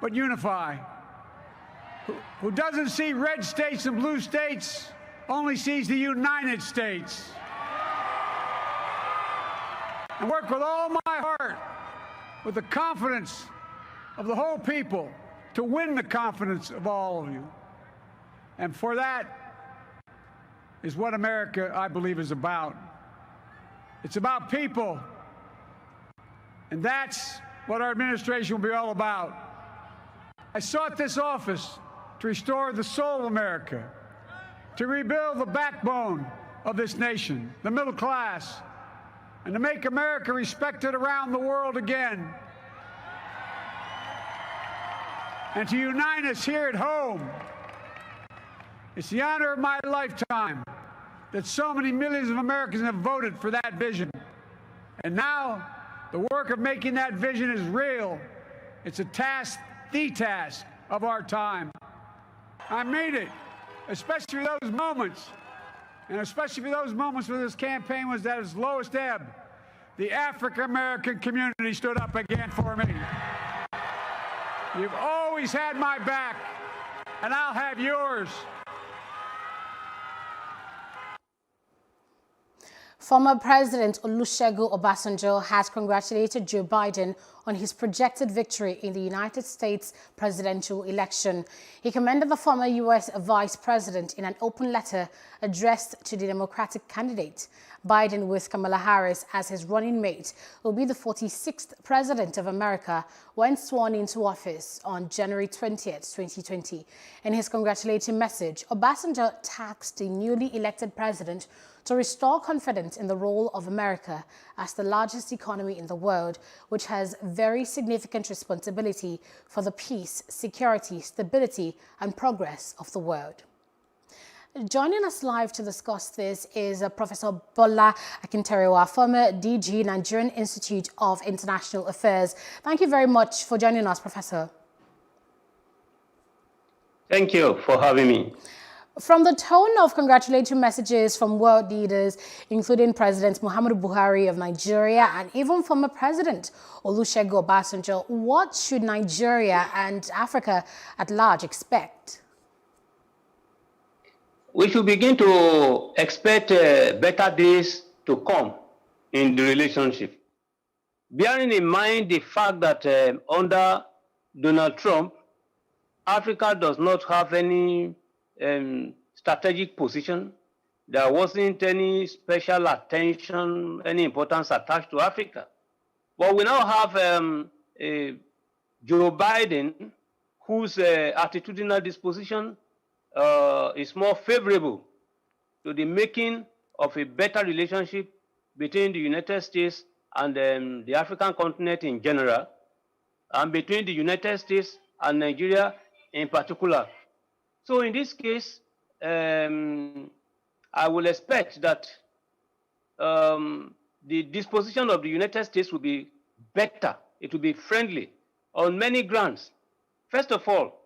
but unify, who doesn't see red states and blue states, only sees the United States, and work with all my heart, with the confidence of the whole people, to win the confidence of all of you. And for that is what America, I believe, is about. It's about people, and that's what our administration will be all about. I sought this office to restore the soul of America, to rebuild the backbone of this nation, the middle class, and to make America respected around the world again, and to unite us here at home. It's the honor of my lifetime that so many millions of Americans have voted for that vision. And now, The work of making that vision is real. It's a task, the task of our time. I mean it, especially those moments, and especially for those moments when this campaign was at its lowest ebb. The African-American community stood up again for me. You've always had my back, and I'll have yours. Former President Olusegun Obasanjo has congratulated Joe Biden on his projected victory in the United States presidential election. He commended the former U.S. Vice President in an open letter addressed to the Democratic candidate. Biden, with Kamala Harris as his running mate, will be the 46th President of America when sworn into office on January 20th, 2020. In his congratulatory message, Obasanjo tasked the newly elected president to restore confidence in the role of America as the largest economy in the world, which has very significant responsibility for the peace, security, stability, and progress of the world. Joining us live to discuss this is Professor Bola Akintarewa, former DG, Nigerian Institute of International Affairs. Thank you very much for joining us, Professor. Thank you for having me. From the tone of congratulatory messages from world leaders, including President Muhammadu Buhari of Nigeria and even former President Olusegun Obasanjo, what should Nigeria and Africa at large expect? We should begin to expect better days to come in the relationship. Bearing in mind the fact that under Donald Trump, Africa does not have any strategic position. There wasn't any special attention, any importance attached to Africa. But we now have Joe Biden, whose attitudinal disposition is more favorable to the making of a better relationship between the United States and the African continent in general, and between the United States and Nigeria in particular. So in this case, I will expect that the disposition of the United States will be better. It will be friendly on many grounds. First of all,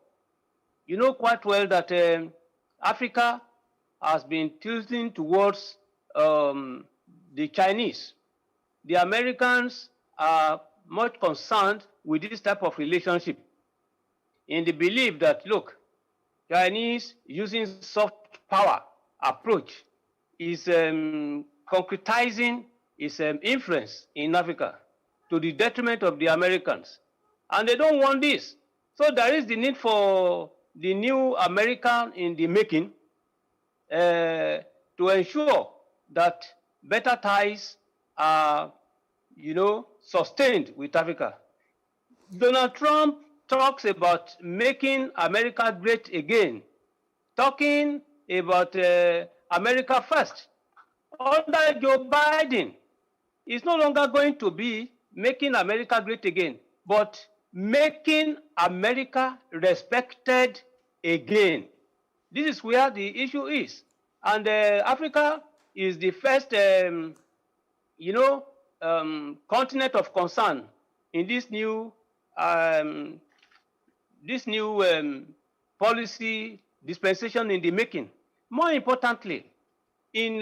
you know quite well that Africa has been tilting towards the Chinese. The Americans are much concerned with this type of relationship in the belief that, look, Chinese using soft power approach is concretizing its influence in Africa to the detriment of the Americans. And they don't want this. So there is the need for the new America in the making to ensure that better ties are, sustained with Africa. Donald Trump talks about making America great again, talking about America first. Under Joe Biden, it's no longer going to be making America great again, but making America respected again. This is where the issue is. And Africa is the first, continent of concern in this new policy dispensation in the making. More importantly, in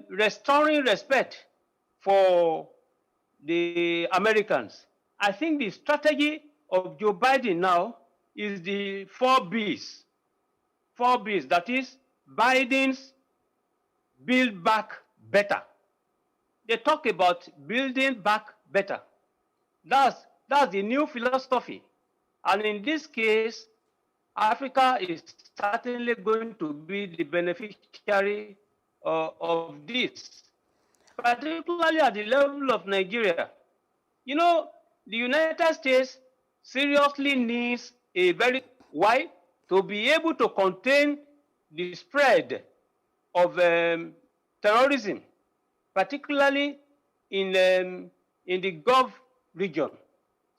restoring respect for the Americans, I think the strategy of Joe Biden now is the 4 Bs. 4 Bs, that is Biden's Build Back Better. They talk about building back better. That's the new philosophy. And in this case, Africa is certainly going to be the beneficiary of this, particularly at the level of Nigeria. You know, the United States seriously needs why? To be able to contain the spread of terrorism, particularly in the Gulf region.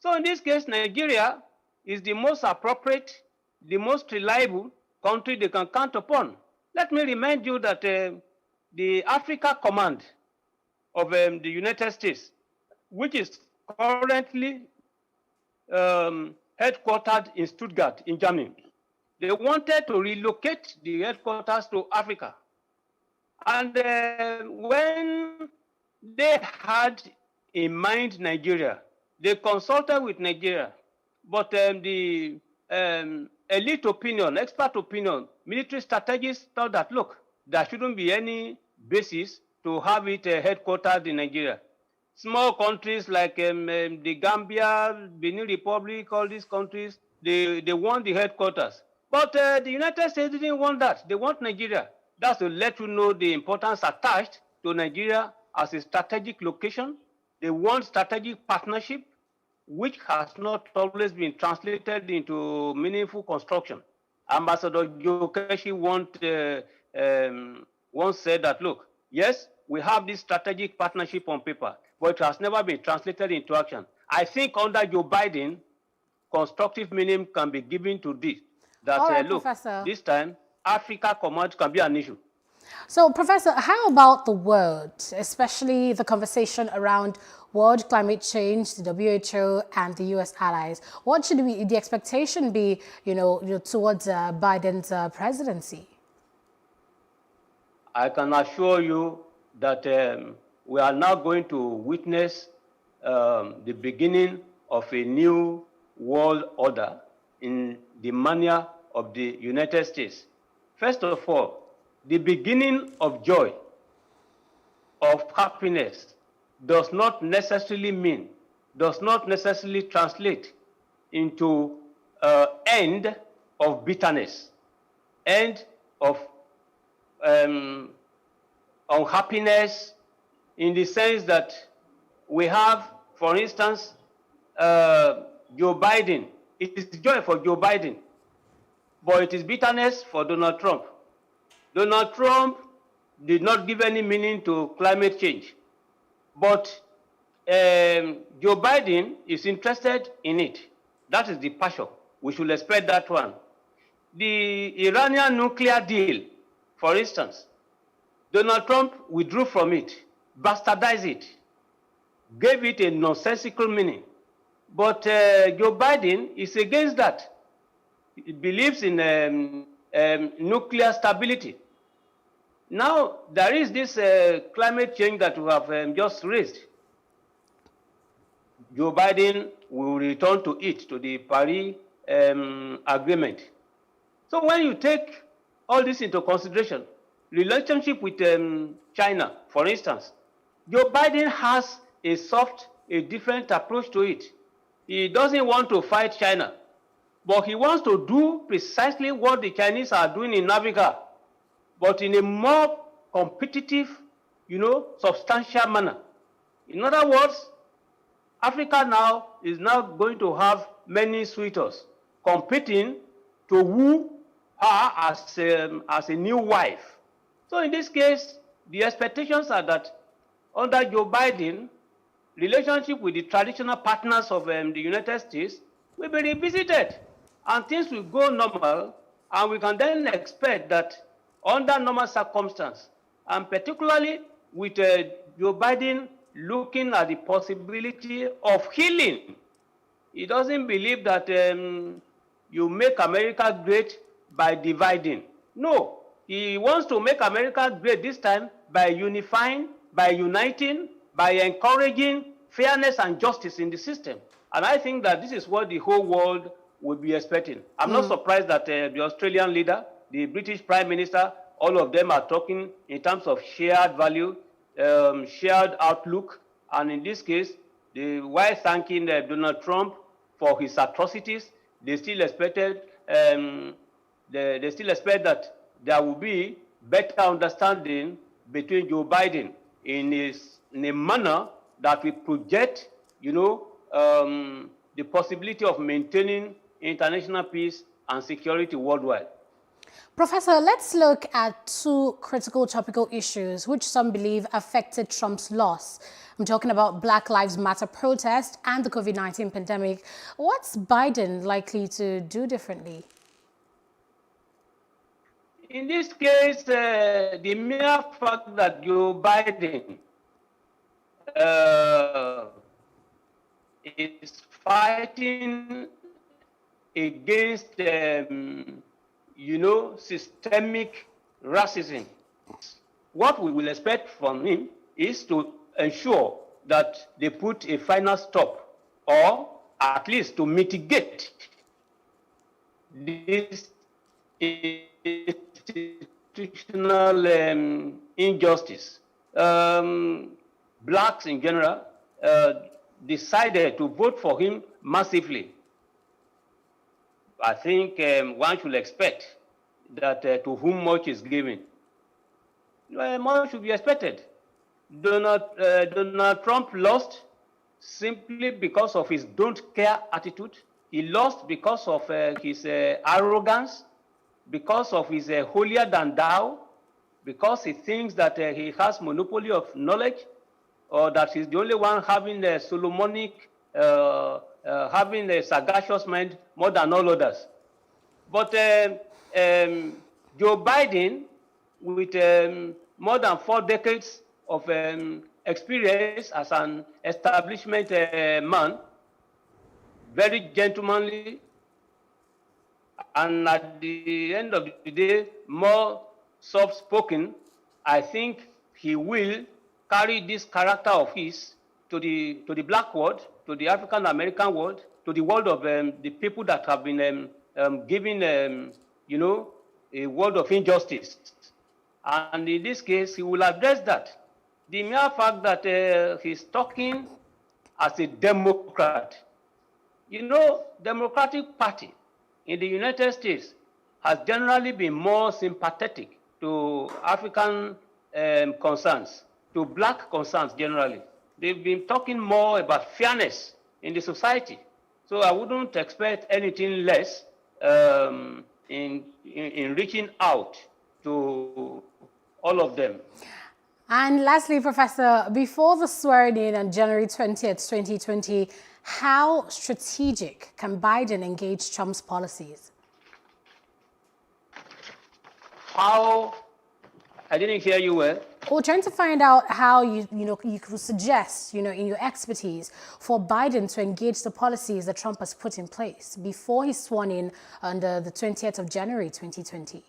So in this case, Nigeria is the most appropriate, the most reliable country they can count upon. Let me remind you that the Africa Command of the United States, which is currently headquartered in Stuttgart, in Germany. They wanted to relocate the headquarters to Africa. And when they had in mind Nigeria, they consulted with Nigeria. But the elite opinion, expert opinion, military strategists thought that, look, there shouldn't be any basis to have it headquartered in Nigeria. Small countries like the Gambia, Benin Republic, all these countries, they want the headquarters. But the United States didn't want that. They want Nigeria. That's to let you know the importance attached to Nigeria as a strategic location. They want strategic partnership, which has not always been translated into meaningful construction. Ambassador Jokeshi once said that, look, yes, we have this strategic partnership on paper, but it has never been translated into action. I think under Joe Biden, constructive meaning can be given to this. That, right, look, Professor. This time, Africa command can be an issue. So, Professor, how about the world, especially the conversation around world climate change, the WHO, and the U.S. allies? What should the expectation be, towards Biden's presidency? I can assure you that we are now going to witness the beginning of a new world order in the manner of the United States. First of all, the beginning of joy, of happiness, does not necessarily translate into end of bitterness, end of unhappiness, in the sense that we have, for instance, Joe Biden. It is joy for Joe Biden, but it is bitterness for Donald Trump. Donald Trump did not give any meaning to climate change, but Joe Biden is interested in it. That is the passion. We should expect that one. The Iranian nuclear deal, for instance, Donald Trump withdrew from it, bastardized it, gave it a nonsensical meaning. But Joe Biden is against that. He believes in nuclear stability. Now, there is this climate change that we have just raised. Joe Biden will return to it, to the Paris Agreement. So when you take all this into consideration, relationship with China, for instance, Joe Biden has a different approach to it. He doesn't want to fight China, but he wants to do precisely what the Chinese are doing in Africa, but in a more competitive, substantial manner. In other words, Africa now is now going to have many suitors competing to woo her as a new wife. So in this case, the expectations are that under Joe Biden, relationship with the traditional partners of the United States will be revisited, and things will go normal, and we can then expect that under normal circumstances, and particularly with Joe Biden looking at the possibility of healing. He doesn't believe that you make America great by dividing. No, he wants to make America great this time by unifying, by uniting, by encouraging fairness and justice in the system. And I think that this is what the whole world would be expecting. I'm not surprised that the Australian leader, the British Prime Minister, all of them are talking in terms of shared value, shared outlook, and in this case, while thanking Donald Trump for his atrocities, they still expected they still expect that there will be better understanding between Joe Biden in a manner that will project, the possibility of maintaining international peace and security worldwide. Professor, let's look at two critical topical issues which some believe affected Trump's loss. I'm talking about Black Lives Matter protest and the COVID-19 pandemic. What's Biden likely to do differently? In this case, the mere fact that Joe Biden is fighting against, systemic racism. What we will expect from him is to ensure that they put a final stop, or at least to mitigate this institutional injustice. Blacks in general decided to vote for him massively. I think one should expect that to whom much is given, more should be expected. Donald Trump lost simply because of his don't care attitude. He lost because of his arrogance, because of his holier than thou, because he thinks that he has monopoly of knowledge, or that he's the only one having a Solomonic, having a sagacious mind more than all others. But Joe Biden, with more than 4 decades of experience as an establishment man, very gentlemanly, and at the end of the day, more soft-spoken, I think he will carry this character of his to the black world, to the African American world, to the world of the people that have been given, a world of injustice. And in this case, he will address that. The mere fact that he's talking as a Democrat, Democratic Party in the United States has generally been more sympathetic to African concerns, to black concerns generally. They've been talking more about fairness in the society. So I wouldn't expect anything less in reaching out to all of them. And lastly, Professor, before the swearing-in on January 20th, 2020, how strategic can Biden engage Trump's policies? How? I didn't hear you well. We're trying to find out how you could suggest, in your expertise, for Biden to engage the policies that Trump has put in place before he's sworn in on the 20th of January, 2020.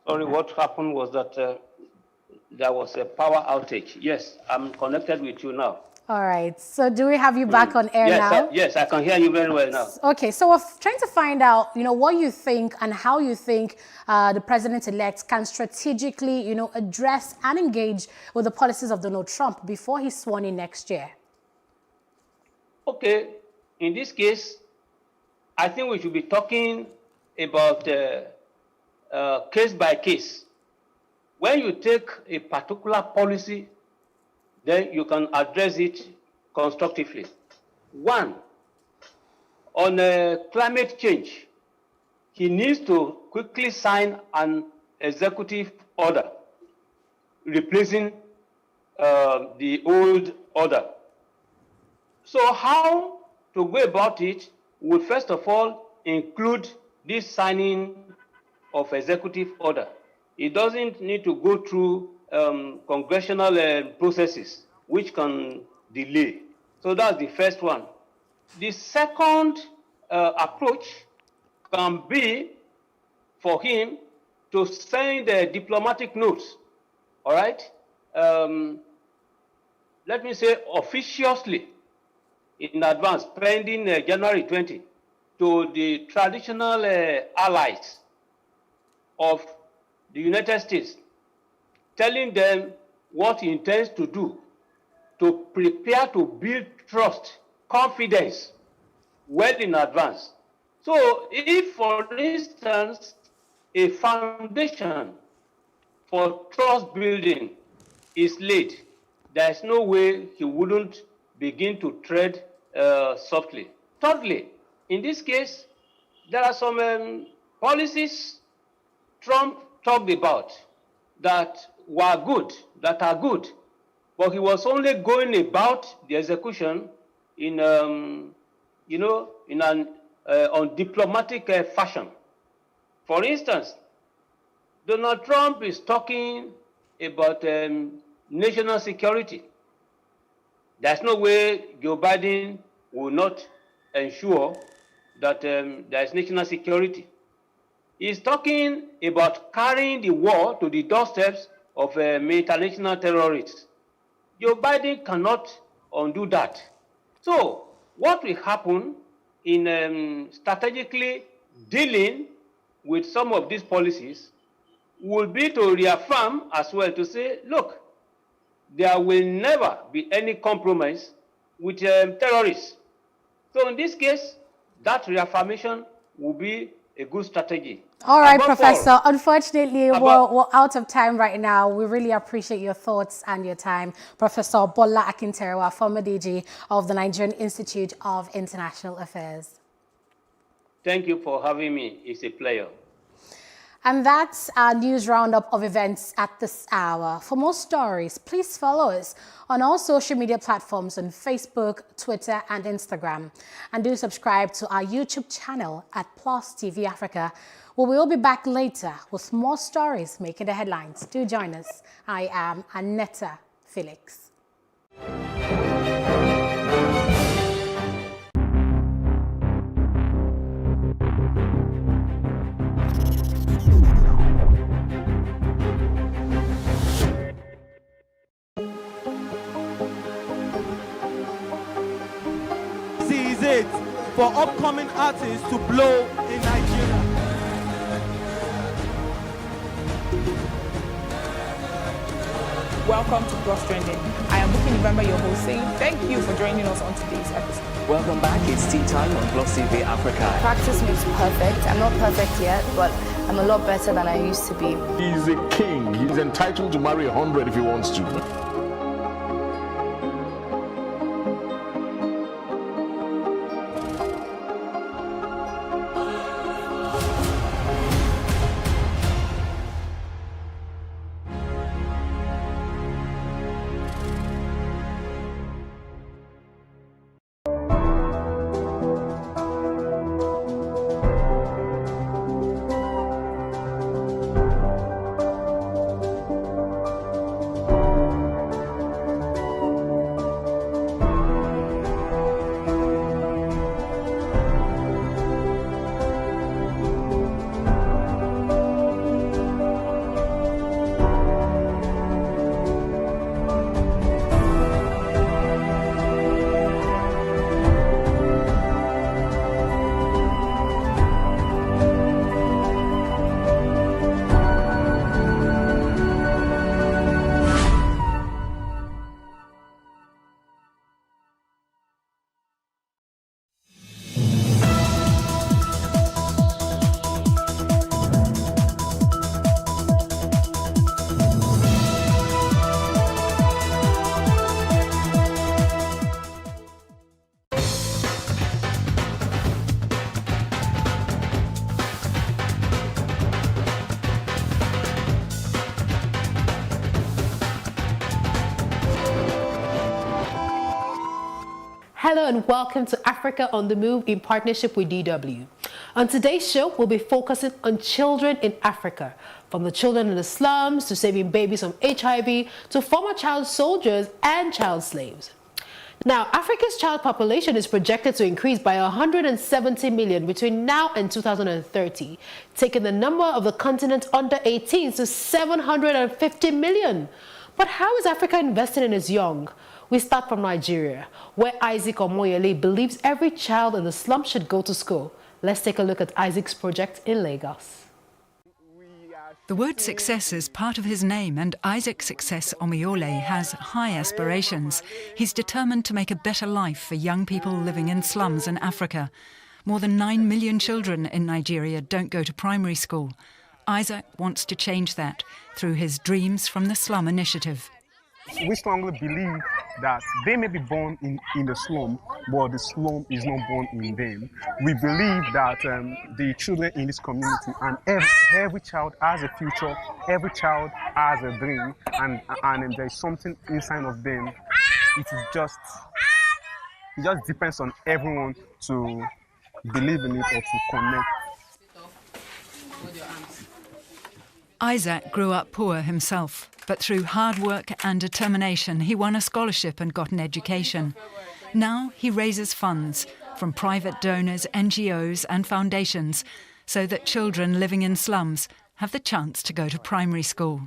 Sorry, what happened was that there was a power outage. Yes, I'm connected with you now. All right. So do we have you back on air now? Yes, I can hear you very well now. Okay. So we're trying to find out, what you think and how you think the president-elect can strategically, address and engage with the policies of Donald Trump before he's sworn in next year. Okay. In this case, I think we should be talking about case by case. When you take a particular policy, then you can address it constructively. One, on climate change, he needs to quickly sign an executive order replacing the old order. So how to go about it would first of all include this signing of executive order. It doesn't need to go through congressional processes, which can delay. So that's the first one. The second approach can be for him to send diplomatic notes, all right? Let me say officiously in advance, pending January 20, to the traditional allies of the United States, telling them what he intends to do to prepare to build trust, confidence, well in advance. So if, for instance, a foundation for trust building is laid, there's no way he wouldn't begin to tread softly. Thirdly, in this case, there are some policies Trump talked about that were good, that are good, but he was only going about the execution in, on diplomatic fashion. For instance, Donald Trump is talking about national security. There's no way Joe Biden will not ensure that there is national security. He's talking about carrying the war to the doorsteps of international terrorists. Joe Biden cannot undo that. So what will happen in strategically dealing with some of these policies will be to reaffirm as well, to say, look, there will never be any compromise with terrorists. So in this case, that reaffirmation will be a good strategy. All right, Professor. Unfortunately, we're out of time right now. We really appreciate your thoughts and your time. Professor Bola Akinterewa, former DG of the Nigerian Institute of International Affairs. Thank you for having me. It's a pleasure. And that's our news roundup of events at this hour. For more stories, please follow us on all social media platforms on Facebook, Twitter, and Instagram. And do subscribe to our YouTube channel at Plus TV Africa. We will be back later with more stories making the headlines. Do join us. I am Aneta Felix. It for upcoming artists to blow in Nigeria. Welcome to Cross Trending. I am Buki November, your host, saying thank you for joining us on today's episode. Welcome back. It's tea time on Plus TV Africa. Practice makes perfect. I'm not perfect yet, but I'm a lot better than I used to be. He's a king. He's entitled to marry 100 if he wants to. Hello and welcome to Africa on the Move in partnership with DW. On today's show, we'll be focusing on children in Africa, from the children in the slums to saving babies from HIV to former child soldiers and child slaves. Now, Africa's child population is projected to increase by 170 million between now and 2030, taking the number of the continent under 18 to 750 million. But how is Africa investing in its young? We start from Nigeria, where Isaac Omoyele believes every child in the slum should go to school. Let's take a look at Isaac's project in Lagos. The word success is part of his name, and Isaac Success Omoyele has high aspirations. He's determined to make a better life for young people living in slums in Africa. More than 9 million children in Nigeria don't go to primary school. Isaac wants to change that through his Dreams from the Slum initiative. We strongly believe that they may be born in the slum, but the slum is not born in them. We believe that the children in this community and every child has a future, every child has a dream, and there's something inside of them. It just depends on everyone to believe in it or to connect. Isaac grew up poor himself, but through hard work and determination, he won a scholarship and got an education. Now he raises funds from private donors, NGOs and foundations so that children living in slums have the chance to go to primary school.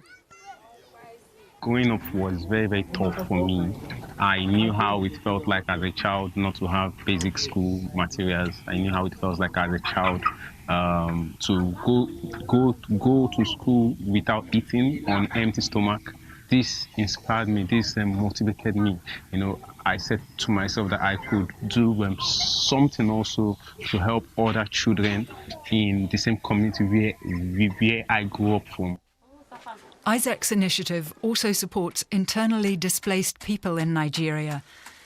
Growing up was very, very tough for me. I knew how it felt like as a child not to have basic school materials. I knew how it felt like as a child to go to school without eating on empty stomach. This inspired me, this motivated me. You know, I said to myself that I could do something also to help other children in the same community where I grew up from. Isaac's initiative also supports internally displaced people in Nigeria.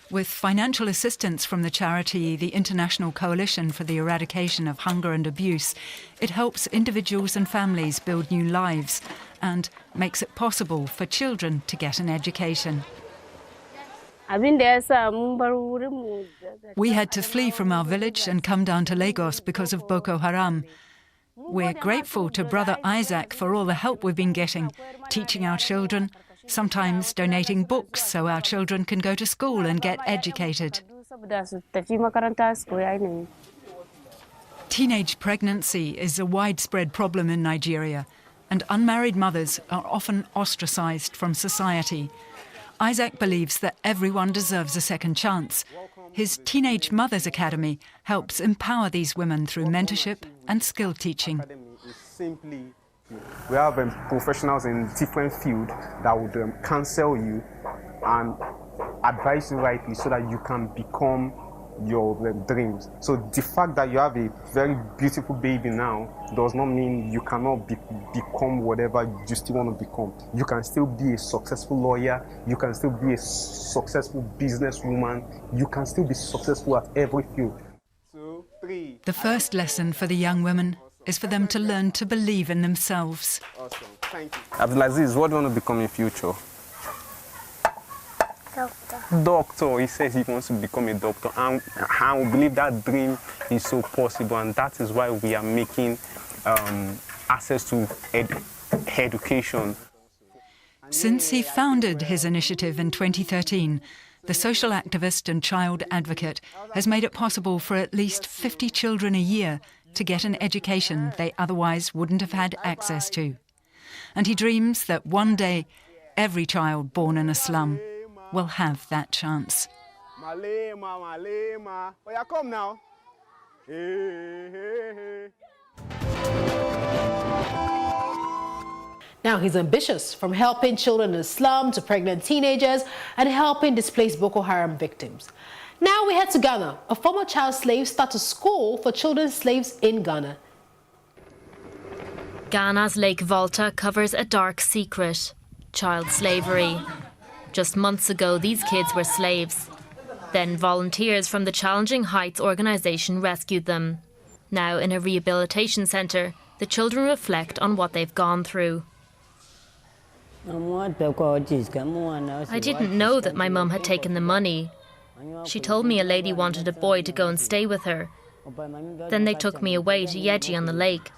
With financial assistance from the charity the International Coalition for the Eradication of Hunger and Abuse, it helps individuals and families build new lives and makes it possible for children to get an education. We had to flee from our village and come down to Lagos because of Boko Haram. We're grateful to Brother Isaac for all the help we've been getting, teaching our children, sometimes donating books so our children can go to school and get educated. Teenage pregnancy is a widespread problem in Nigeria, and unmarried mothers are often ostracized from society. Isaac believes that everyone deserves a second chance. His Teenage Mothers Academy helps empower these women through mentorship and skill teaching. We have professionals in different fields that would counsel you and advise you rightly so that you can become your dreams. So the fact that you have a very beautiful baby now does not mean you cannot become whatever you still want to become. You can still be a successful lawyer, you can still be a successful businesswoman, you can still be successful at every field. The first lesson for the young women is for them to learn to believe in themselves. Awesome. Thank you. Abdulaziz, what do you want to become in future? Doctor. He says he wants to become a doctor, and I believe that dream is so possible, and that is why we are making access to education. Since he founded his initiative in 2013, the social activist and child advocate has made it possible for at least 50 children a year to get an education they otherwise wouldn't have had access to. And he dreams that one day every child born in a slum will have that chance. Malema. Oh, yeah, come now. Now he's ambitious, from helping children in the slum to pregnant teenagers and helping displaced Boko Haram victims. Now we head to Ghana. A former child slave starts a school for children slaves in Ghana. Ghana's Lake Volta covers a dark secret: child slavery. Just months ago, these kids were slaves. Then volunteers from the Challenging Heights organization rescued them. Now in a rehabilitation center, the children reflect on what they've gone through. I didn't know that my mum had taken the money. She told me a lady wanted a boy to go and stay with her. Then they took me away to Yeji on the lake.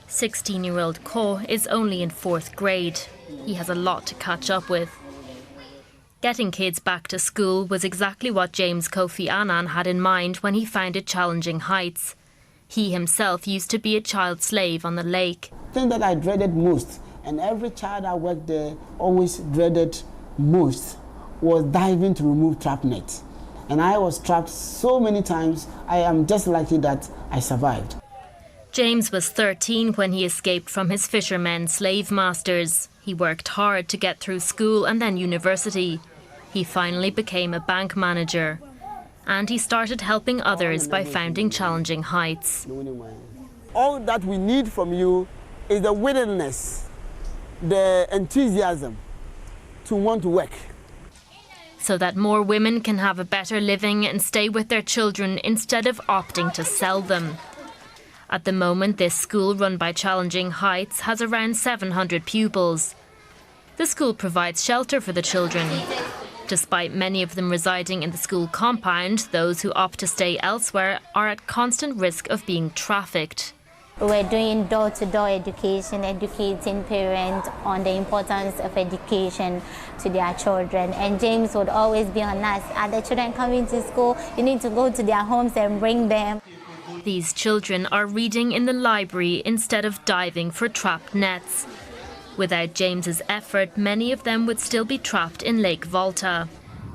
16-year-old Ko is only in 4th grade. He has a lot to catch up with. Getting kids back to school was exactly what James Kofi Annan had in mind when he founded Challenging Heights. He himself used to be a child slave on the lake. The thing that I dreaded most, and every child I worked there always dreaded most, was diving to remove trap nets. And I was trapped so many times. I am just lucky that I survived. James was 13 when he escaped from his fishermen slave masters. He worked hard to get through school and then university. He finally became a bank manager. And he started helping others by founding Challenging Heights. All that we need from you is the willingness, the enthusiasm to want to work. So that more women can have a better living and stay with their children instead of opting to sell them. At the moment, this school run by Challenging Heights has around 700 pupils. The school provides shelter for the children. Despite many of them residing in the school compound, those who opt to stay elsewhere are at constant risk of being trafficked. We're doing door-to-door education, educating parents on the importance of education to their children. And James would always be on us. Are the children coming to school? You need to go to their homes and bring them. These children are reading in the library instead of diving for trapped nets. Without James's effort, many of them would still be trapped in Lake Volta.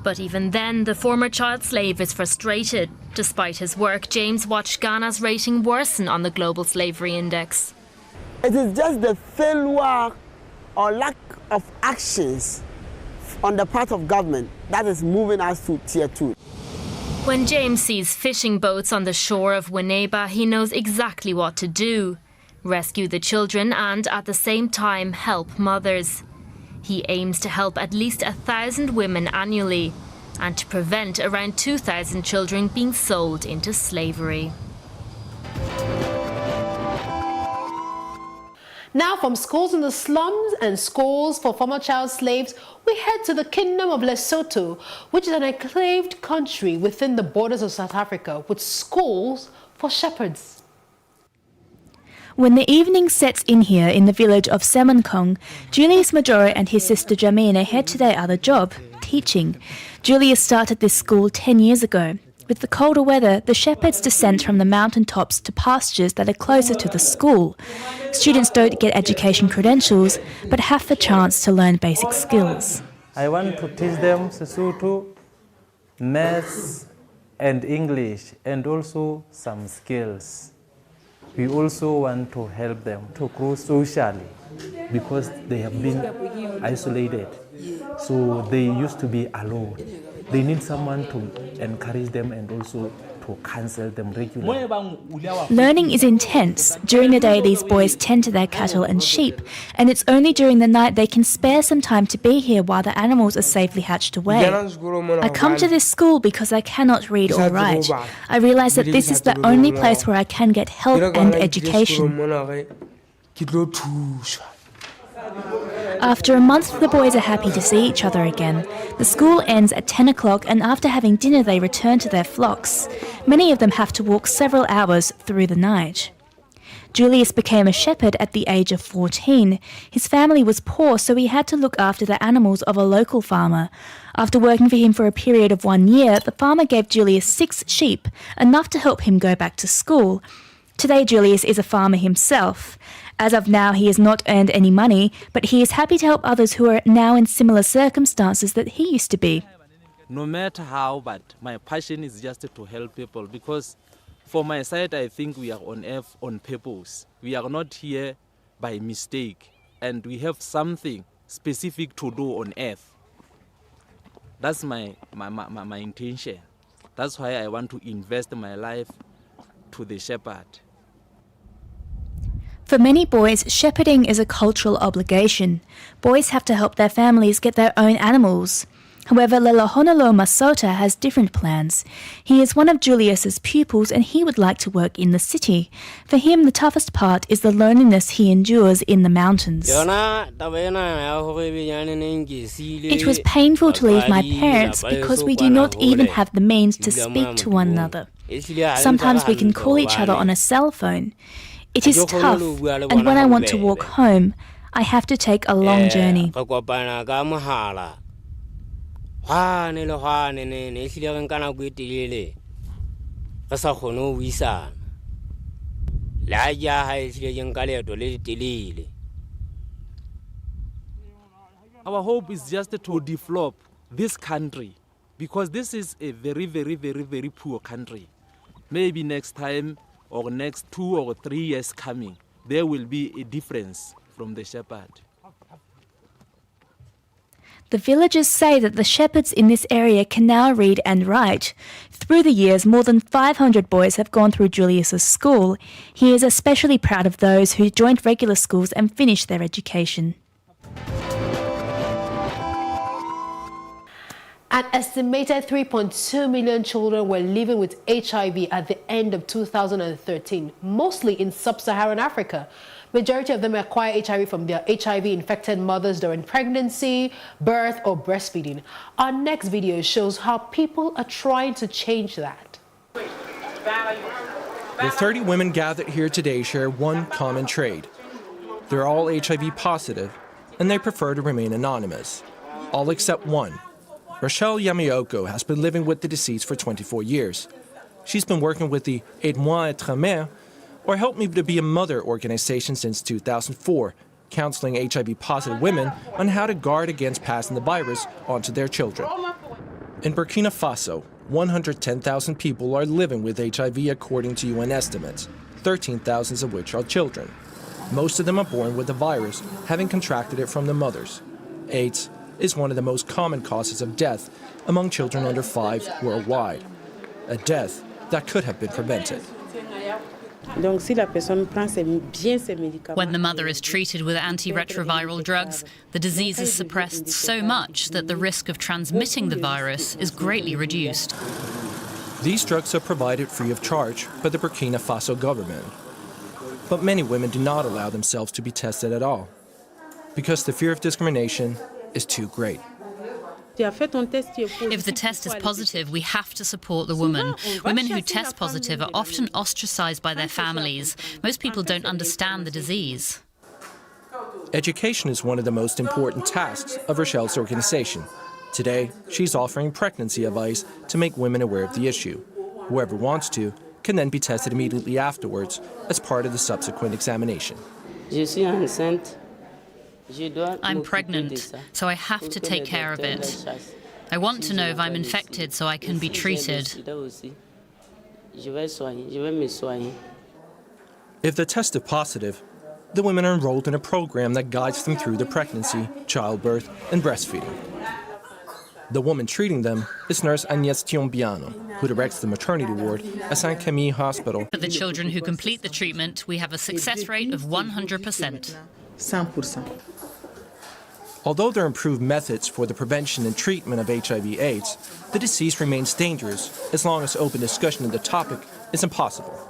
But even then, the former child slave is frustrated. Despite his work, James watched Ghana's rating worsen on the Global Slavery Index. It is just the failure or lack of actions on the part of government that is moving us to Tier 2. When James sees fishing boats on the shore of Winneba, he knows exactly what to do. Rescue the children and, at the same time, help mothers. He aims to help at least 1,000 women annually and to prevent around 2,000 children being sold into slavery. Now, from schools in the slums and schools for former child slaves, we head to the Kingdom of Lesotho, which is an enclaved country within the borders of South Africa with schools for shepherds. When the evening sets in here in the village of Semankong, Julius Majoro and his sister Jamina head to their other job, teaching. Julius started this school 10 years ago. With the colder weather, the shepherds descend from the mountaintops to pastures that are closer to the school. Students don't get education credentials, but have the chance to learn basic skills. I want to teach them Sesotho, maths and English, and also some skills. We also want to help them to grow socially because they have been isolated. So they used to be alone. They need someone to encourage them and also to counsel them regularly. Learning is intense. During the day, these boys tend to their cattle and sheep, and it's only during the night they can spare some time to be here while the animals are safely hatched away. I come to this school because I cannot read or write. I realize that this is the only place where I can get help and education. After a month, the boys are happy to see each other again. The school ends at 10 o'clock, and after having dinner they return to their flocks. Many of them have to walk several hours through the night. Julius became a shepherd at the age of 14. His family was poor, so he had to look after the animals of a local farmer. After working for him for a period of 1 year, the farmer gave Julius 6 sheep, enough to help him go back to school. Today, Julius is a farmer himself. As of now, he has not earned any money, but he is happy to help others who are now in similar circumstances that he used to be. No matter how, but my passion is just to help people because for my side, I think we are on earth on purpose. We are not here by mistake, and we have something specific to do on earth. That's my intention. That's why I want to invest my life to the shepherd. For many boys, shepherding is a cultural obligation. Boys have to help their families get their own animals. However, Lelahonolo Masota has different plans. He is one of Julius's pupils and he would like to work in the city. For him, the toughest part is the loneliness he endures in the mountains. It was painful to leave my parents because we do not even have the means to speak to one another. Sometimes we can call each other on a cell phone. It is tough, and when I want to walk home, I have to take a long journey. Our hope is just to develop this country because this is a very, very, very, very poor country. Maybe next time or next 2 or 3 years coming, there will be a difference from the shepherd. The villagers say that the shepherds in this area can now read and write. Through the years, more than 500 boys have gone through Julius's school. He is especially proud of those who joined regular schools and finished their education. An estimated 3.2 million children were living with HIV at the end of 2013, mostly in sub-Saharan Africa. Majority of them acquire HIV from their HIV-infected mothers during pregnancy, birth, or breastfeeding. Our next video shows how people are trying to change that. The 30 women gathered here today share one common trait. They're all HIV positive, and they prefer to remain anonymous. All except one. Rochelle Yamioko has been living with the disease for 24 years. She's been working with the Aide-moi être mère, or Help Me to Be a Mother organization since 2004, counseling HIV-positive women on how to guard against passing the virus onto their children. In Burkina Faso, 110,000 people are living with HIV according to UN estimates, 13,000 of which are children. Most of them are born with the virus, having contracted it from their mothers. AIDS is one of the most common causes of death among children under 5 worldwide, a death that could have been prevented. When the mother is treated with antiretroviral drugs, the disease is suppressed so much that the risk of transmitting the virus is greatly reduced. These drugs are provided free of charge by the Burkina Faso government. But many women do not allow themselves to be tested at all, because the fear of discrimination is too great. If the test is positive, we have to support the woman. Women who test positive are often ostracized by their families. Most people don't understand the disease. Education is one of the most important tasks of Rochelle's organization. Today, she's offering pregnancy advice to make women aware of the issue. Whoever wants to can then be tested immediately afterwards as part of the subsequent examination. I'm pregnant, so I have to take care of it. I want to know if I'm infected so I can be treated. If they're tested positive, the women are enrolled in a program that guides them through the pregnancy, childbirth, and breastfeeding. The woman treating them is nurse Agnès Tiombiano, who directs the maternity ward at Saint Camille Hospital. For the children who complete the treatment, we have a success rate of 100%. Although there are improved methods for the prevention and treatment of HIV/AIDS, the disease remains dangerous as long as open discussion of the topic is impossible.